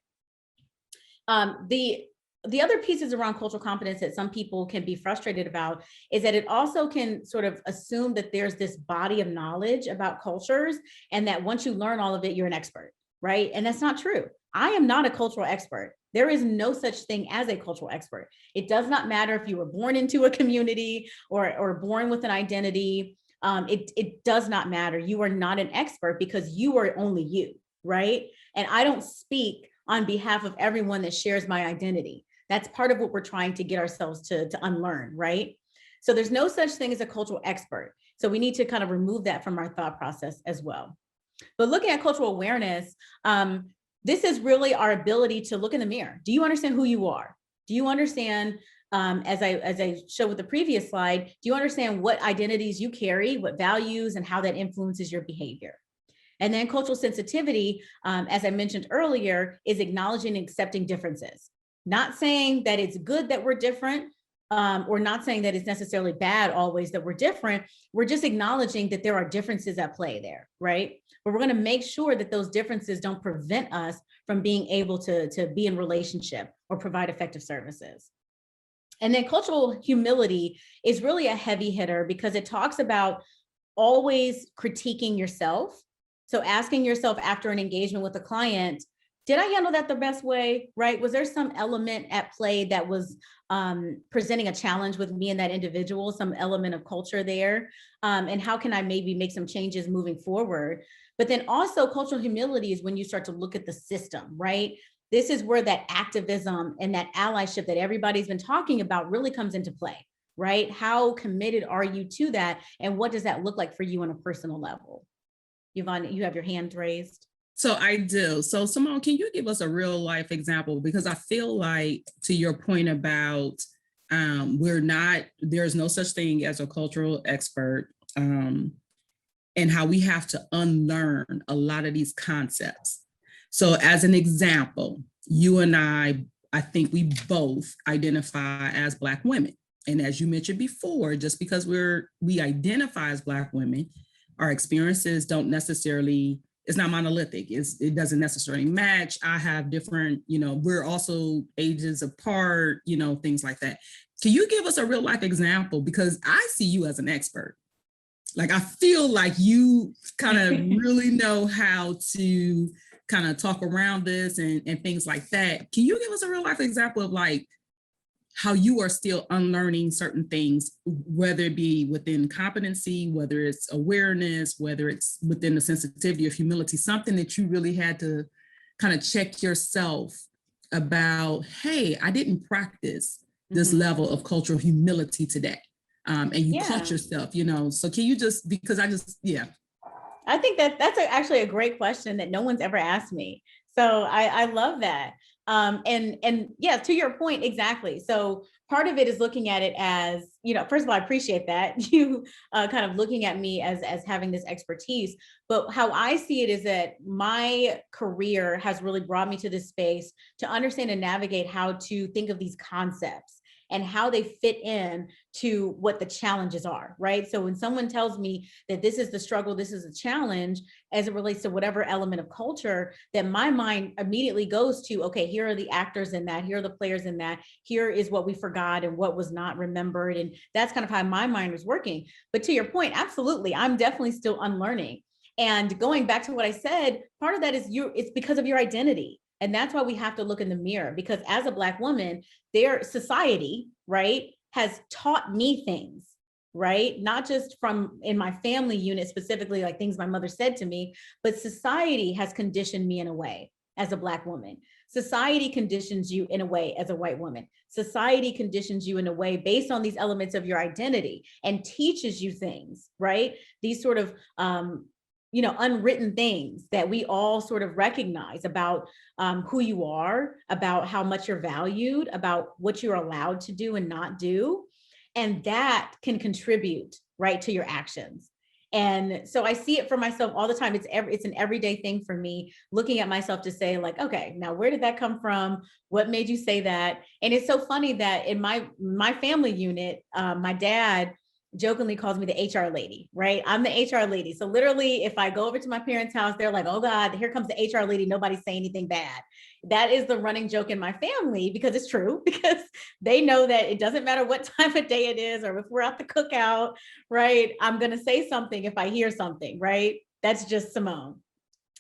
the other pieces around cultural competence that some people can be frustrated about is that it also can sort of assume that there's this body of knowledge about cultures, and that once you learn all of it, you're an expert, right? And that's not true. I am not a cultural expert. There is no such thing as a cultural expert. It does not matter if you were born into a community or born with an identity. It does not matter. You are not an expert because you are only you, right? And I don't speak on behalf of everyone that shares my identity. That's part of what we're trying to get ourselves to unlearn, right? So there's no such thing as a cultural expert. So we need to kind of remove that from our thought process as well. But looking at cultural awareness, this is really our ability to look in the mirror. Do you understand who you are? Do you understand, as I showed with the previous slide, do you understand what identities you carry, what values, and how that influences your behavior? And then cultural sensitivity, as I mentioned earlier, is acknowledging and accepting differences. Not saying that it's good that we're different, or not saying that it's necessarily bad always that we're different. We're just acknowledging that there are differences at play there, right? But we're going to make sure that those differences don't prevent us from being able to be in relationship or provide effective services. And then cultural humility is really a heavy hitter because it talks about always critiquing yourself. So asking yourself after an engagement with a client, did I handle that the best way, right? Was there some element at play that was presenting a challenge with me and that individual, some element of culture there? And how can I maybe make some changes moving forward? But then also cultural humility is when you start to look at the system, right? This is where that activism and that allyship that everybody's been talking about really comes into play, right? How committed are you to that? And what does that look like for you on a personal level? Yvonne, you have your hand raised. So I do. So Simone, can you give us a real life example? Because I feel like, to your point about there's no such thing as a cultural expert, and how we have to unlearn a lot of these concepts. So as an example, you and I think we both identify as Black women. And as you mentioned before, just because we identify as Black women, our experiences don't necessarily, it's not monolithic. It doesn't necessarily match. I have different, we're also ages apart, things like that. Can you give us a real life example? Because I see you as an expert. Like, I feel like you kind of really know how to kind of talk around this and things like that. Can you give us a real life example of like how you are still unlearning certain things, whether it be within competency, whether it's awareness, whether it's within the sensitivity of humility, something that you really had to kind of check yourself about, hey, I didn't practice this level of cultural humility today. And you caught yourself, so can you just, because I think that's actually a great question that no one's ever asked me. So I love that. And yeah, to your point, exactly. So part of it is looking at it as, first of all, I appreciate that you kind of looking at me as having this expertise, but how I see it is that my career has really brought me to this space to understand and navigate how to think of these concepts and how they fit in to what the challenges are, right? So when someone tells me that this is the struggle, this is a challenge, as it relates to whatever element of culture, then my mind immediately goes to, okay, here are the actors in that, here are the players in that, here is what we forgot and what was not remembered. And that's kind of how my mind was working. But to your point, absolutely, I'm definitely still unlearning. And going back to what I said, part of that is it's because of your identity. And that's why we have to look in the mirror, because as a Black woman, their society, right, has taught me things, right? Not just from in my family unit, specifically like things my mother said to me, but society has conditioned me in a way as a Black woman. Society conditions you in a way as a white woman. Society conditions you in a way based on these elements of your identity and teaches you things, right? These sort of unwritten things that we all sort of recognize about who you are, about how much you're valued, about what you're allowed to do and not do. And that can contribute, right, to your actions. And so I see it for myself all the time. It's an everyday thing for me, looking at myself to say like, okay, now where did that come from? What made you say that? And it's so funny that in my family unit, my dad jokingly calls me the HR lady, right? I'm the HR lady. So literally, if I go over to my parents' house, they're like, oh God, here comes the HR lady. Nobody's saying anything bad. That is the running joke in my family, because it's true, because they know that it doesn't matter what time of day it is, or if we're at the cookout, right? I'm going to say something if I hear something, right? That's just Simone.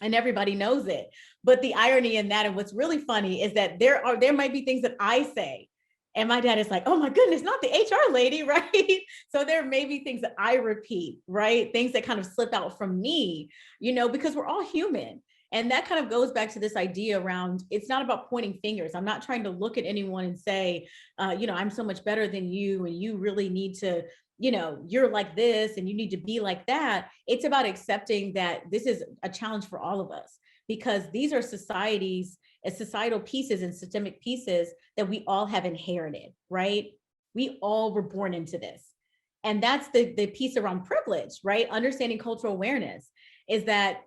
And everybody knows it. But the irony in that, and what's really funny, is that there might be things that I say, and my dad is like, oh my goodness, not the HR lady, right? So there may be things that I repeat, right? Things that kind of slip out from me, because we're all human. And that kind of goes back to this idea around, it's not about pointing fingers. I'm not trying to look at anyone and say, I'm so much better than you, and you really need to, you're like this and you need to be like that. It's about accepting that this is a challenge for all of us, because these are societal pieces and systemic pieces that we all have inherited, right? We all were born into this. And that's the piece around privilege, right? Understanding cultural awareness is that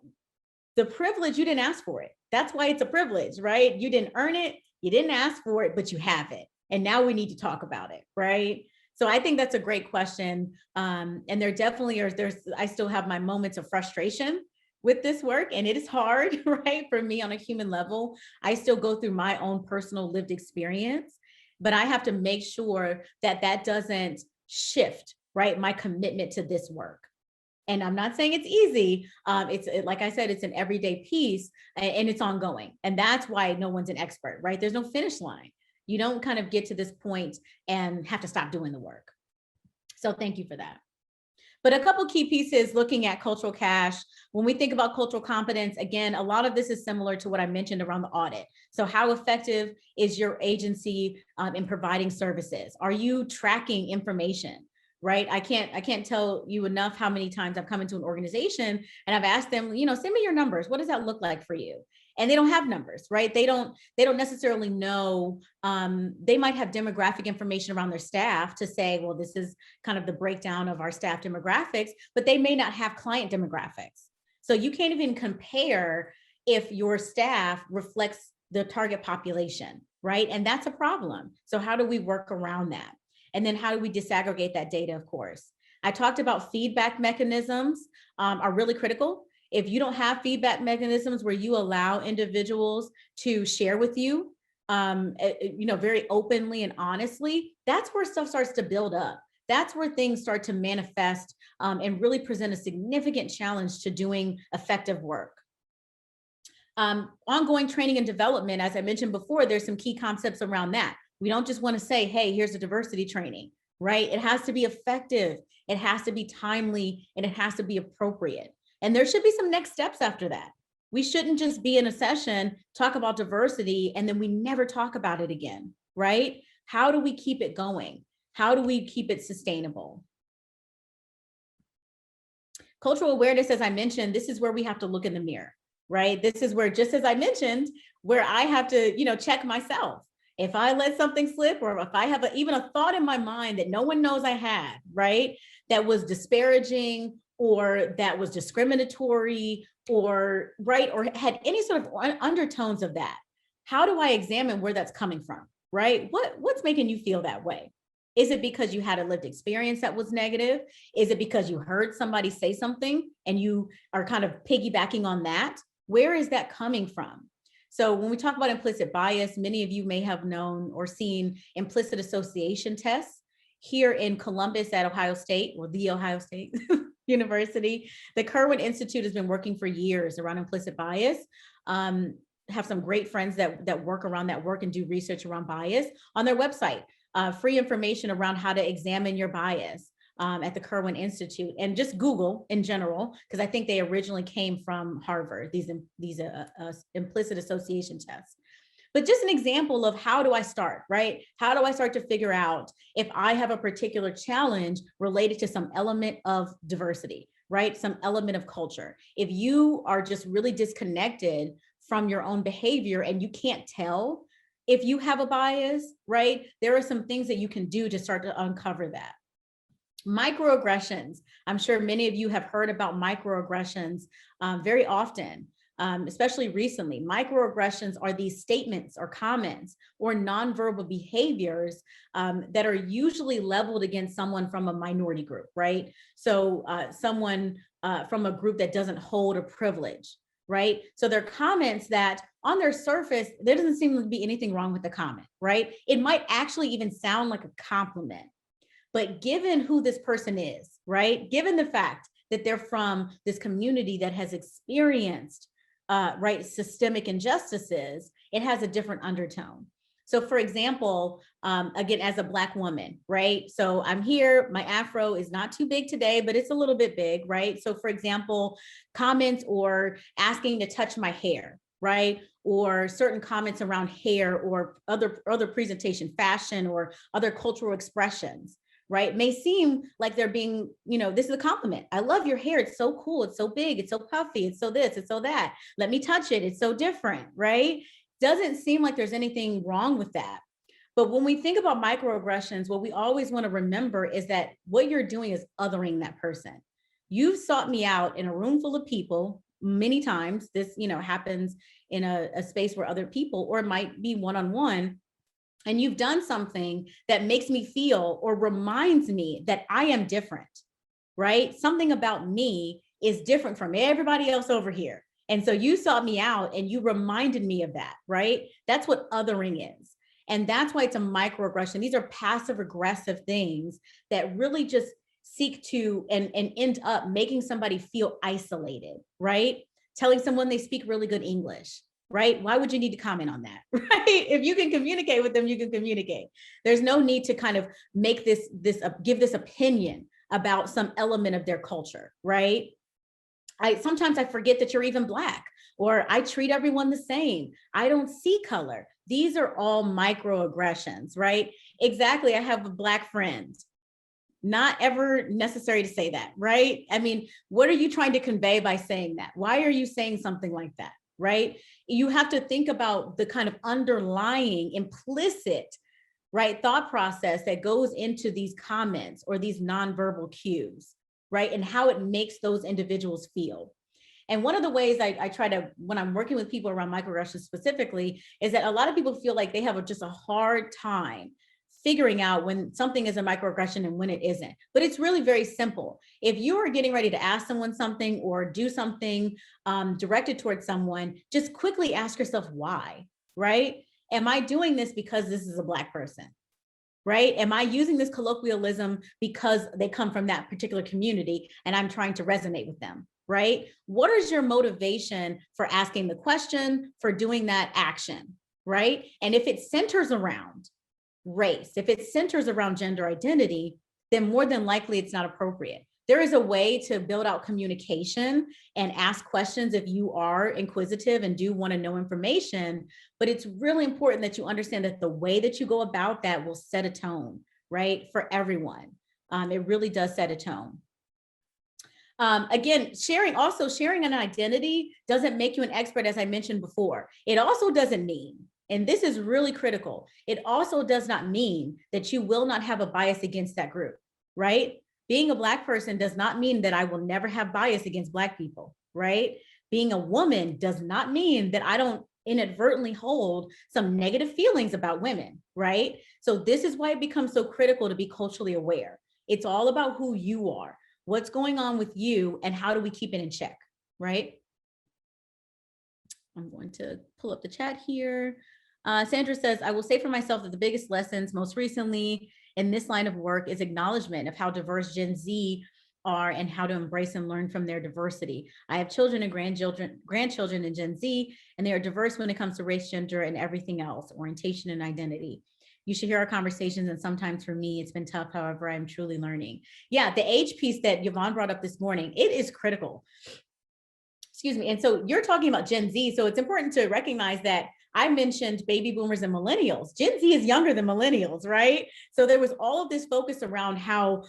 the privilege, you didn't ask for it. That's why it's a privilege, right? You didn't earn it, you didn't ask for it, but you have it. And now we need to talk about it, right? So I think that's a great question. And there definitely I still have my moments of frustration with this work, and it is hard, right? For me on a human level, I still go through my own personal lived experience, but I have to make sure that that doesn't shift, right? My commitment to this work. And I'm not saying it's easy. Like I said, it's an everyday piece, and it's ongoing. And that's why no one's an expert, right? There's no finish line. You don't kind of get to this point and have to stop doing the work. So thank you for that. But a couple key pieces looking at cultural cash. When we think about cultural competence, again, a lot of this is similar to what I mentioned around the audit. So how effective is your agency in providing services? Are you tracking information? Right? I can't tell you enough how many times I've come into an organization and I've asked them, send me your numbers. What does that look like for you? And they don't have numbers, right? They don't necessarily know. They might have demographic information around their staff to say, well, this is kind of the breakdown of our staff demographics, but they may not have client demographics. So you can't even compare if your staff reflects the target population, right? And that's a problem. So how do we work around that? And then how do we disaggregate that data, of course? I talked about feedback mechanisms are really critical. If you don't have feedback mechanisms where you allow individuals to share with you, very openly and honestly, that's where stuff starts to build up. That's where things start to manifest and really present a significant challenge to doing effective work. Ongoing training and development, as I mentioned before, there's some key concepts around that. We don't just want to say, hey, here's a diversity training, right? It has to be effective, it has to be timely, and it has to be appropriate. And there should be some next steps after that. We shouldn't just be in a session, talk about diversity, and then we never talk about it again, right? How do we keep it going? How do we keep it sustainable? Cultural awareness, as I mentioned, this is where we have to look in the mirror, right? This is where, just as I mentioned, where I have to, check myself. If I let something slip, or if I have even a thought in my mind that no one knows I had, right, that was disparaging or that was discriminatory or, right, or had any sort of undertones of that, how do I examine where that's coming from, right? What's making you feel that way? Is it because you had a lived experience that was negative? Is it because you heard somebody say something and you are kind of piggybacking on that? Where is that coming from? So when we talk about implicit bias, many of you may have known or seen implicit association tests here in Columbus at Ohio State, or the Ohio State University. The Kirwan Institute has been working for years around implicit bias. Have some great friends that work around that work and do research around bias on their website. Free information around how to examine your bias at the Kirwan Institute, and just Google in general, because I think they originally came from Harvard, these implicit association tests. But just an example of how do I start, right? How do I start to figure out if I have a particular challenge related to some element of diversity, right? Some element of culture. If you are just really disconnected from your own behavior and you can't tell if you have a bias, right? There are some things that you can do to start to uncover that. Microaggressions. I'm sure many of you have heard about microaggressions very often. especially recently. Microaggressions are these statements or comments or nonverbal behaviors that are usually leveled against someone from a minority group, right? So someone from a group that doesn't hold a privilege, right? So they're comments that on their surface, there doesn't seem to be anything wrong with the comment, right? It might actually even sound like a compliment. But given who this person is, right? Given the fact that they're from this community that has experienced right, systemic injustices, it has a different undertone. So for example, again, as a Black woman, right? So I'm here, my Afro is not too big today, but it's a little bit big, right? So for example, comments or asking to touch my hair, right? Or certain comments around hair or other presentation, fashion, or other cultural expressions, right? May seem like they're being, this is a compliment. I love your hair. It's so cool. It's so big. It's so puffy. It's so this, it's so that. Let me touch it. It's so different, right? Doesn't seem like there's anything wrong with that. But when we think about microaggressions, what we always want to remember is that what you're doing is othering that person. You've sought me out in a room full of people many times. This, happens in a space where other people, or it might be one-on-one, and you've done something that makes me feel or reminds me that I am different, right? Something about me is different from everybody else over here. And so you sought me out and you reminded me of that, right? That's what othering is. And that's why it's a microaggression. These are passive aggressive things that really just seek to and end up making somebody feel isolated, right? Telling someone they speak really good English, right? Why would you need to comment on that, right? If you can communicate with them, you can communicate. There's no need to kind of make give this opinion about some element of their culture, right? Sometimes I forget that you're even Black, or I treat everyone the same. I don't see color. These are all microaggressions, right? Exactly. I have a Black friend. Not ever necessary to say that, right? I mean, what are you trying to convey by saying that? Why are you saying something like that, right? You have to think about the kind of underlying implicit, right, thought process that goes into these comments or these nonverbal cues, right? And how it makes those individuals feel. And one of the ways I try to, when I'm working with people around microaggressions specifically, is that a lot of people feel like they have just a hard time figuring out when something is a microaggression and when it isn't. But it's really very simple. If you are getting ready to ask someone something or do something directed towards someone, just quickly ask yourself why, right? Am I doing this because this is a Black person? Right? Am I using this colloquialism because they come from that particular community and I'm trying to resonate with them, right? What is your motivation for asking the question, for doing that action, right? And if it centers around race, if it centers around gender identity, then more than likely it's not appropriate. There is a way to build out communication and ask questions if you are inquisitive and do want to know information, but it's really important that you understand that the way that you go about that will set a tone, right, for everyone. It really does set a tone. Again, sharing an identity doesn't make you an expert, as I mentioned before. It also doesn't mean, and this is really critical, it also does not mean that you will not have a bias against that group, right? Being a Black person does not mean that I will never have bias against Black people, right? Being a woman does not mean that I don't inadvertently hold some negative feelings about women, right? So this is why it becomes so critical to be culturally aware. It's all about who you are, what's going on with you, and how do we keep it in check, right? I'm going to pull up the chat here. Sandra says, I will say for myself that the biggest lessons most recently in this line of work is acknowledgement of how diverse Gen Z are and how to embrace and learn from their diversity. I have children and grandchildren in Gen Z, and they are diverse when it comes to race, gender, and everything else, orientation and identity. You should hear our conversations, and sometimes for me, it's been tough. However, I'm truly learning. Yeah, the age piece that Yvonne brought up this morning, it is critical. Excuse me. And so you're talking about Gen Z, so it's important to recognize that I mentioned baby boomers and millennials. Gen Z is younger than millennials, right? So there was all of this focus around how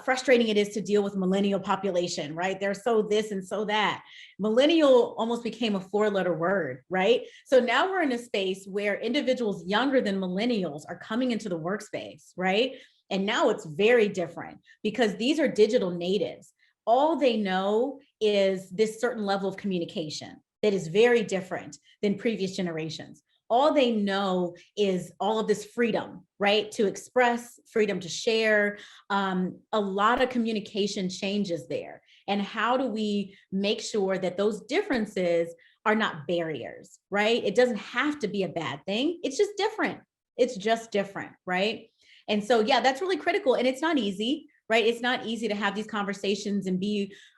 frustrating it is to deal with millennial population, right? They're so this and so that. Millennial almost became a 4-letter word, right? So now we're in a space where individuals younger than millennials are coming into the workspace, right? And now it's very different because these are digital natives. All they know is this certain level of communication. that is very different than previous generations. All they know is all of this freedom, right? To express, freedom to share. A lot of communication changes there. And how do we make sure that those differences are not barriers, right? It doesn't have to be a bad thing. It's just different. It's just different, right? And so, yeah, that's really critical. And it's not easy, right? It's not easy to have these conversations and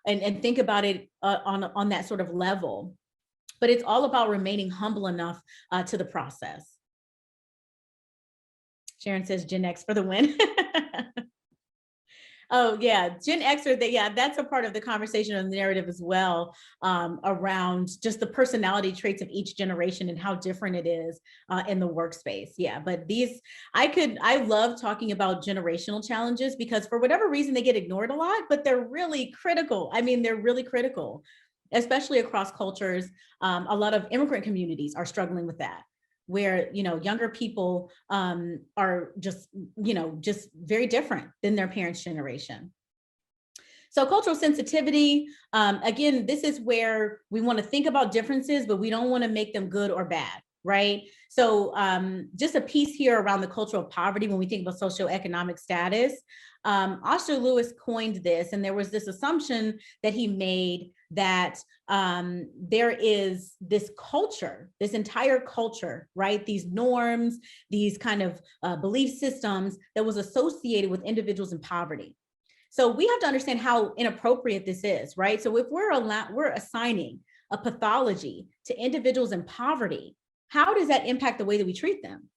and think about it on that sort of level. But it's all about remaining humble enough to the process. Sharon says Gen X for the win. Oh yeah, Gen X that's a part of the conversation and the narrative as well, around just the personality traits of each generation and how different it is in the workspace. Yeah, but I love talking about generational challenges because for whatever reason they get ignored a lot, but they're really critical. I mean, they're really critical, especially across cultures. A lot of immigrant communities are struggling with that, where, younger people are just very different than their parents' generation. So cultural sensitivity, again, this is where we want to think about differences, but we don't want to make them good or bad, right? So just a piece here around the cultural poverty when we think about socioeconomic status. Oscar Lewis coined this, and there was this assumption that he made that there is this culture, this entire culture, right? These norms, these kind of belief systems that was associated with individuals in poverty. So we have to understand how inappropriate this is, right? So if we're assigning a pathology to individuals in poverty, how does that impact the way that we treat them,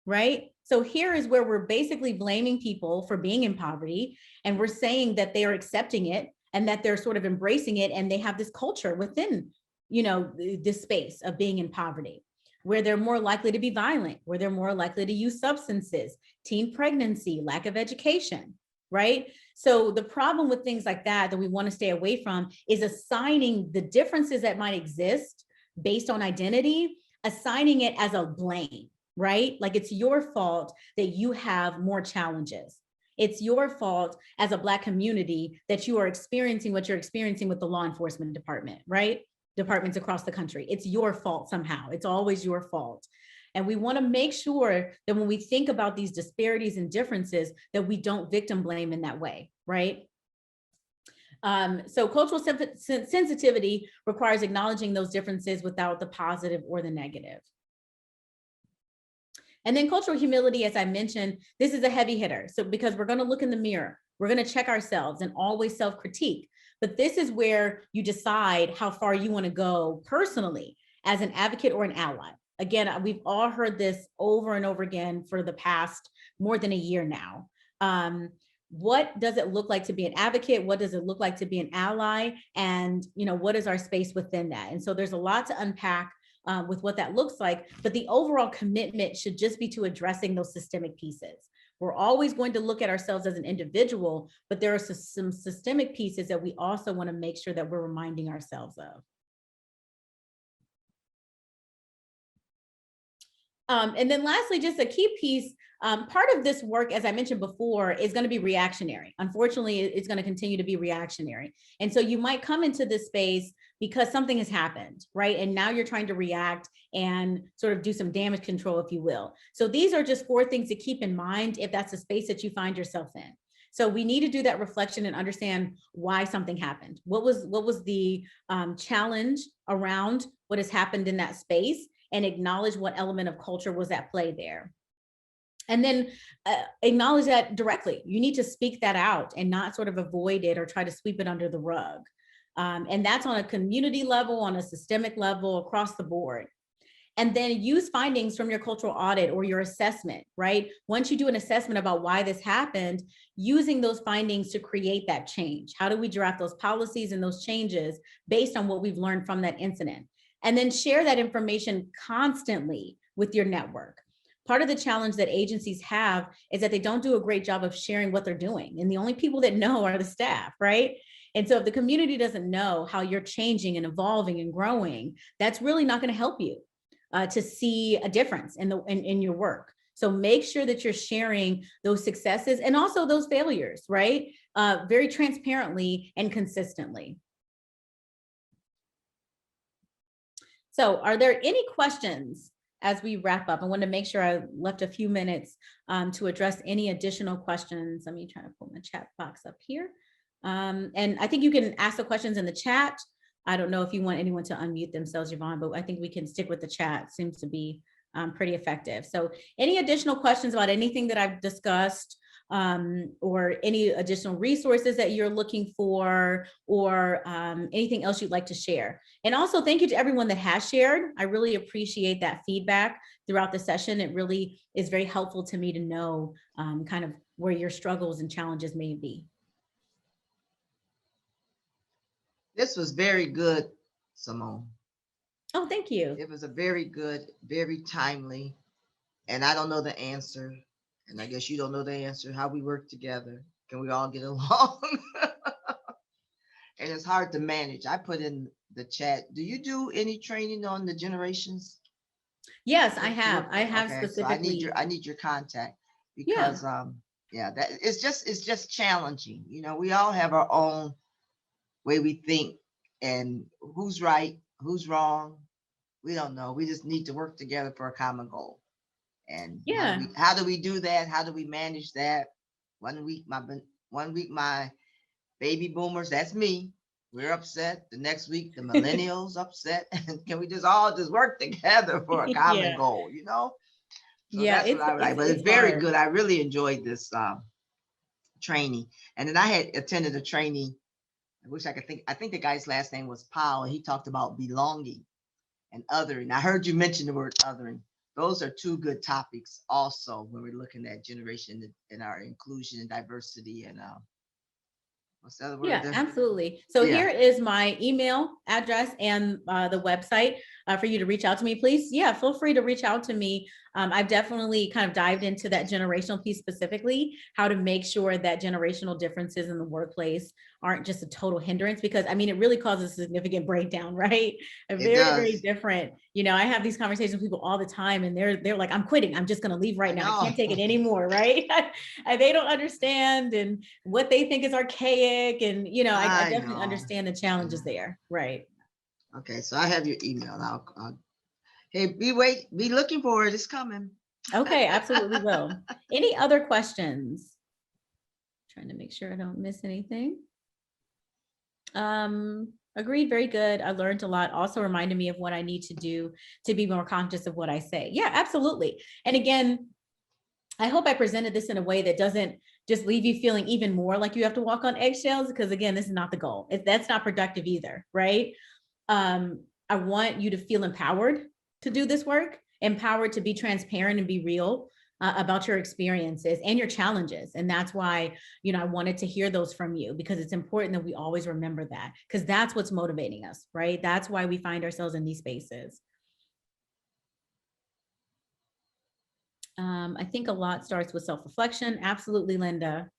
right? So here is where we're basically blaming people for being in poverty, and we're saying that they are accepting it and that they're sort of embracing it, and they have this culture within, this space of being in poverty, where they're more likely to be violent, where they're more likely to use substances, teen pregnancy, lack of education, right? So the problem with things like that we want to stay away from is assigning the differences that might exist based on identity, assigning it as a blame, right? Like it's your fault that you have more challenges. It's your fault as a Black community that you are experiencing what you're experiencing with the law enforcement department, right? Departments across the country. It's your fault somehow. It's always your fault. And we want to make sure that when we think about these disparities and differences, that we don't victim blame in that way, right? So cultural sensitivity requires acknowledging those differences without the positive or the negative. And then cultural humility, as I mentioned, this is a heavy hitter. So because we're going to look in the mirror, we're going to check ourselves and always self-critique. But this is where you decide how far you want to go personally as an advocate or an ally. Again, we've all heard this over and over again for the past more than a year now. What does it look like to be an advocate? What does it look like to be an ally? And, what is our space within that? And so there's a lot to unpack with what that looks like, but the overall commitment should just be to addressing those systemic pieces. We're always going to look at ourselves as an individual, but there are some systemic pieces that we also want to make sure that we're reminding ourselves of. And then lastly, just a key piece, part of this work, as I mentioned before, is going to be reactionary. Unfortunately, it's going to continue to be reactionary. And so you might come into this space because something has happened, right? And now you're trying to react and sort of do some damage control, if you will. So these are just 4 things to keep in mind if that's a space that you find yourself in. So we need to do that reflection and understand why something happened. What was the challenge around what has happened in that space, and acknowledge what element of culture was at play there. And then acknowledge that directly. You need to speak that out and not sort of avoid it or try to sweep it under the rug. And that's on a community level, on a systemic level, across the board. And then use findings from your cultural audit or your assessment, right? Once you do an assessment about why this happened, using those findings to create that change. How do we draft those policies and those changes based on what we've learned from that incident? And then share that information constantly with your network. Part of the challenge that agencies have is that they don't do a great job of sharing what they're doing. And the only people that know are the staff, right? And so if the community doesn't know how you're changing and evolving and growing, that's really not going to help you to see a difference in your work. So make sure that you're sharing those successes and also those failures, right? Very transparently and consistently. So are there any questions as we wrap up? I want to make sure I left a few minutes to address any additional questions. Let me try to pull my chat box up here. And I think you can ask the questions in the chat. I don't know if you want anyone to unmute themselves, Yvonne, but I think we can stick with the chat. It seems to be pretty effective. So any additional questions about anything that I've discussed, or any additional resources that you're looking for, or anything else you'd like to share? And also thank you to everyone that has shared. I really appreciate that feedback throughout the session. It really is very helpful to me to know kind of where your struggles and challenges may be. This was very good, Simone. Oh, thank you. It was a very good, very timely, and I don't know the answer, and I guess you don't know the answer. How we work together? Can we all get along? And it's hard to manage. I put in the chat. Do you do any training on the generations? Yes, I have. I have Okay, specifically. so I need your contact because yeah, that it's just challenging. You know, we all have our own way we think, and who's right, who's wrong, we don't know. We just need to work together for a common goal. And how do we do that? How do we manage that? 1 week, my baby boomers, that's me, we're upset. The next week, the millennials upset. And can we just all just work together for a common goal, you know? So that's what I would like. But it's very hard. Good. I really enjoyed this training. And then I had attended a training. I wish I could think. I think the guy's last name was Powell. He talked about belonging and othering. I heard you mention the word othering. Those are two good topics also when we're looking at generation and our inclusion and diversity and what's the other word? Yeah, absolutely. So here is my email address and the website for you to reach out to me, please. Yeah, feel free to reach out to me. I've definitely kind of dived into that generational piece specifically, how to make sure that generational differences in the workplace aren't just a total hindrance, because I mean, it really causes a significant breakdown, right? Very different. You know, I have these conversations with people all the time and they're like, I'm quitting. I'm just going to leave right now. I can't take it anymore, right? They don't understand and what they think is archaic. And, you know, I definitely understand the challenges there, right? Okay, so I have your email now. Hey, be looking for it. It's coming. Okay, absolutely will. Any other questions? Trying to make sure I don't miss anything. Agreed, very good. I learned a lot. Also reminded me of what I need to do to be more conscious of what I say. Yeah, absolutely. And again, I hope I presented this in a way that doesn't just leave you feeling even more like you have to walk on eggshells, because again, this is not the goal. That's not productive either, right? I want you to feel empowered to do this work, empowered to be transparent and be real about your experiences and your challenges. And that's why, you know, I wanted to hear those from you, because it's important that we always remember that, because that's what's motivating us, right? That's why we find ourselves in these spaces. I think a lot starts with self-reflection. Absolutely, Linda.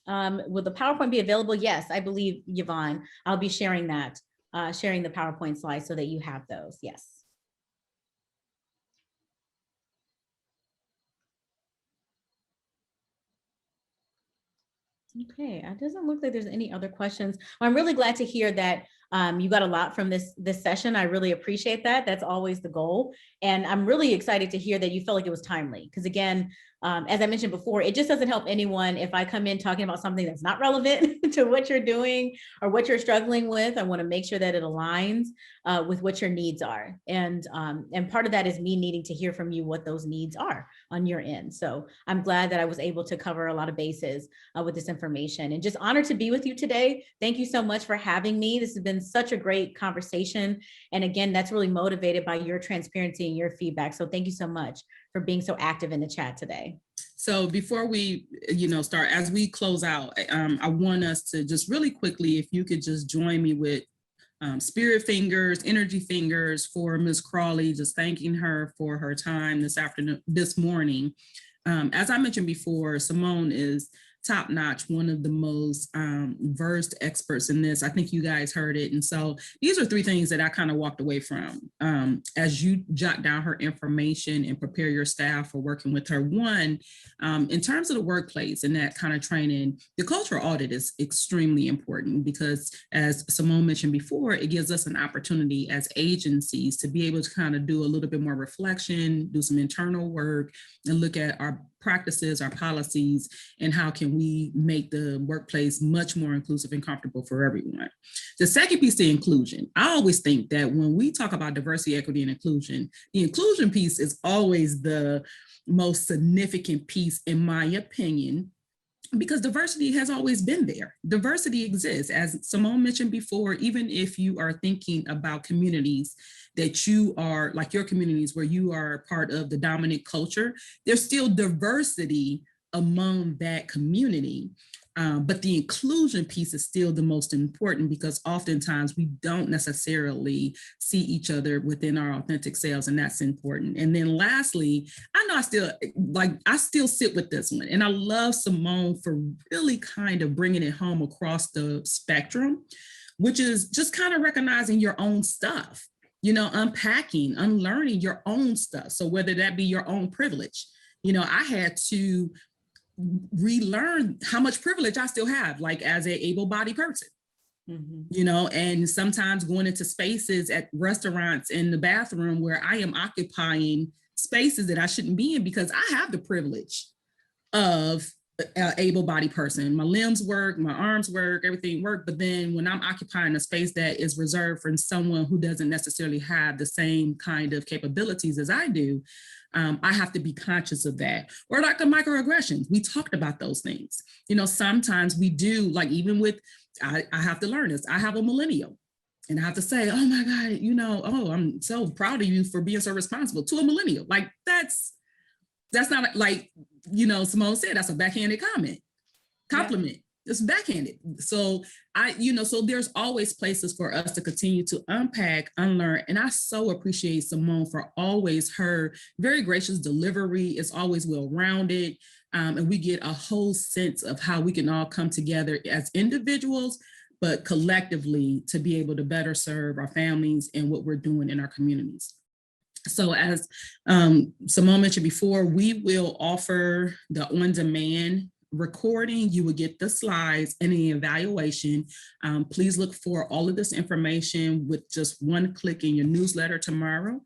Will the PowerPoint be available? Yes, I believe, Yvonne. I'll be sharing that, sharing the PowerPoint slides so that you have those. Yes. Okay, it doesn't look like there's any other questions. I'm really glad to hear that you got a lot from this session. I really appreciate that. That's always the goal. And I'm really excited to hear that you felt like it was timely, because again, as I mentioned before, it just doesn't help anyone if I come in talking about something that's not relevant to what you're doing or what you're struggling with. I want to make sure that it aligns with what your needs are. And part of that is me needing to hear from you what those needs are on your end. So I'm glad that I was able to cover a lot of bases with this information, and just honored to be with you today. Thank you so much for having me. This has been such a great conversation. And again, that's really motivated by your transparency and your feedback. So thank you so much for being so active in the chat today. So before we, start, as we close out, I want us to just really quickly, if you could just join me with spirit fingers, energy fingers for Ms. Crawley, just thanking her for her time this morning. As I mentioned before, Simone is top notch, one of the most versed experts in this. I think you guys heard it. And so these are three things that I kind of walked away from as you jot down her information and prepare your staff for working with her. One, in terms of the workplace and that kind of training, the cultural audit is extremely important because, as Simone mentioned before, it gives us an opportunity as agencies to be able to kind of do a little bit more reflection, do some internal work, and look at our practices, our policies, and how can we make the workplace much more inclusive and comfortable for everyone. The second piece, the inclusion. I always think that when we talk about diversity, equity, and inclusion, the inclusion piece is always the most significant piece, in my opinion, because diversity has always been there. Diversity exists. As Simone mentioned before, even if you are thinking about communities that you are, like your communities where you are part of the dominant culture, there's still diversity among that community. But the inclusion piece is still the most important because oftentimes we don't necessarily see each other within our authentic selves, and that's important. And then lastly, I know I still sit with this one, and I love Simone for really kind of bringing it home across the spectrum, which is just kind of recognizing your own stuff, unpacking, unlearning your own stuff. So whether that be your own privilege, I had to relearn how much privilege I still have, like as an able-bodied person, and sometimes going into spaces at restaurants in the bathroom where I am occupying spaces that I shouldn't be in because I have the privilege of an able-bodied person. My limbs work, my arms work, everything work. But then when I'm occupying a space that is reserved for someone who doesn't necessarily have the same kind of capabilities as I do, I have to be conscious of that. Or like the microaggressions, we talked about those things. Sometimes we do, like even with, I have to learn this. I have a millennial and I have to say, oh my God, I'm so proud of you for being so responsible to a millennial. Like that's not like, Simone said, that's a backhanded compliment. Yeah. It's backhanded. So so there's always places for us to continue to unpack, unlearn. And I so appreciate Simone for always her very gracious delivery. It's always well-rounded. And we get a whole sense of how we can all come together as individuals, but collectively to be able to better serve our families and what we're doing in our communities. So as Simone mentioned before, we will offer the on-demand recording. You will get the slides and the evaluation. Please look for all of this information with just one click in your newsletter tomorrow.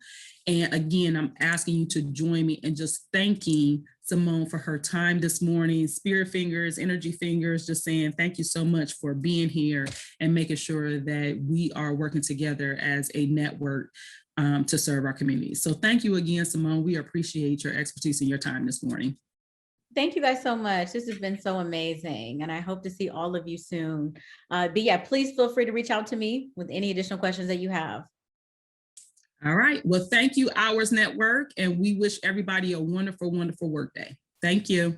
And again, I'm asking you to join me in just thanking Simone for her time this morning. Spirit fingers, energy fingers, just saying thank you so much for being here and making sure that we are working together as a network to serve our communities. So thank you again, Simone. We appreciate your expertise and your time this morning. Thank you guys so much. This has been so amazing. And I hope to see all of you soon. But yeah, please feel free to reach out to me with any additional questions that you have. All right. Well, thank you, Hours Network. And we wish everybody a wonderful, wonderful work day. Thank you.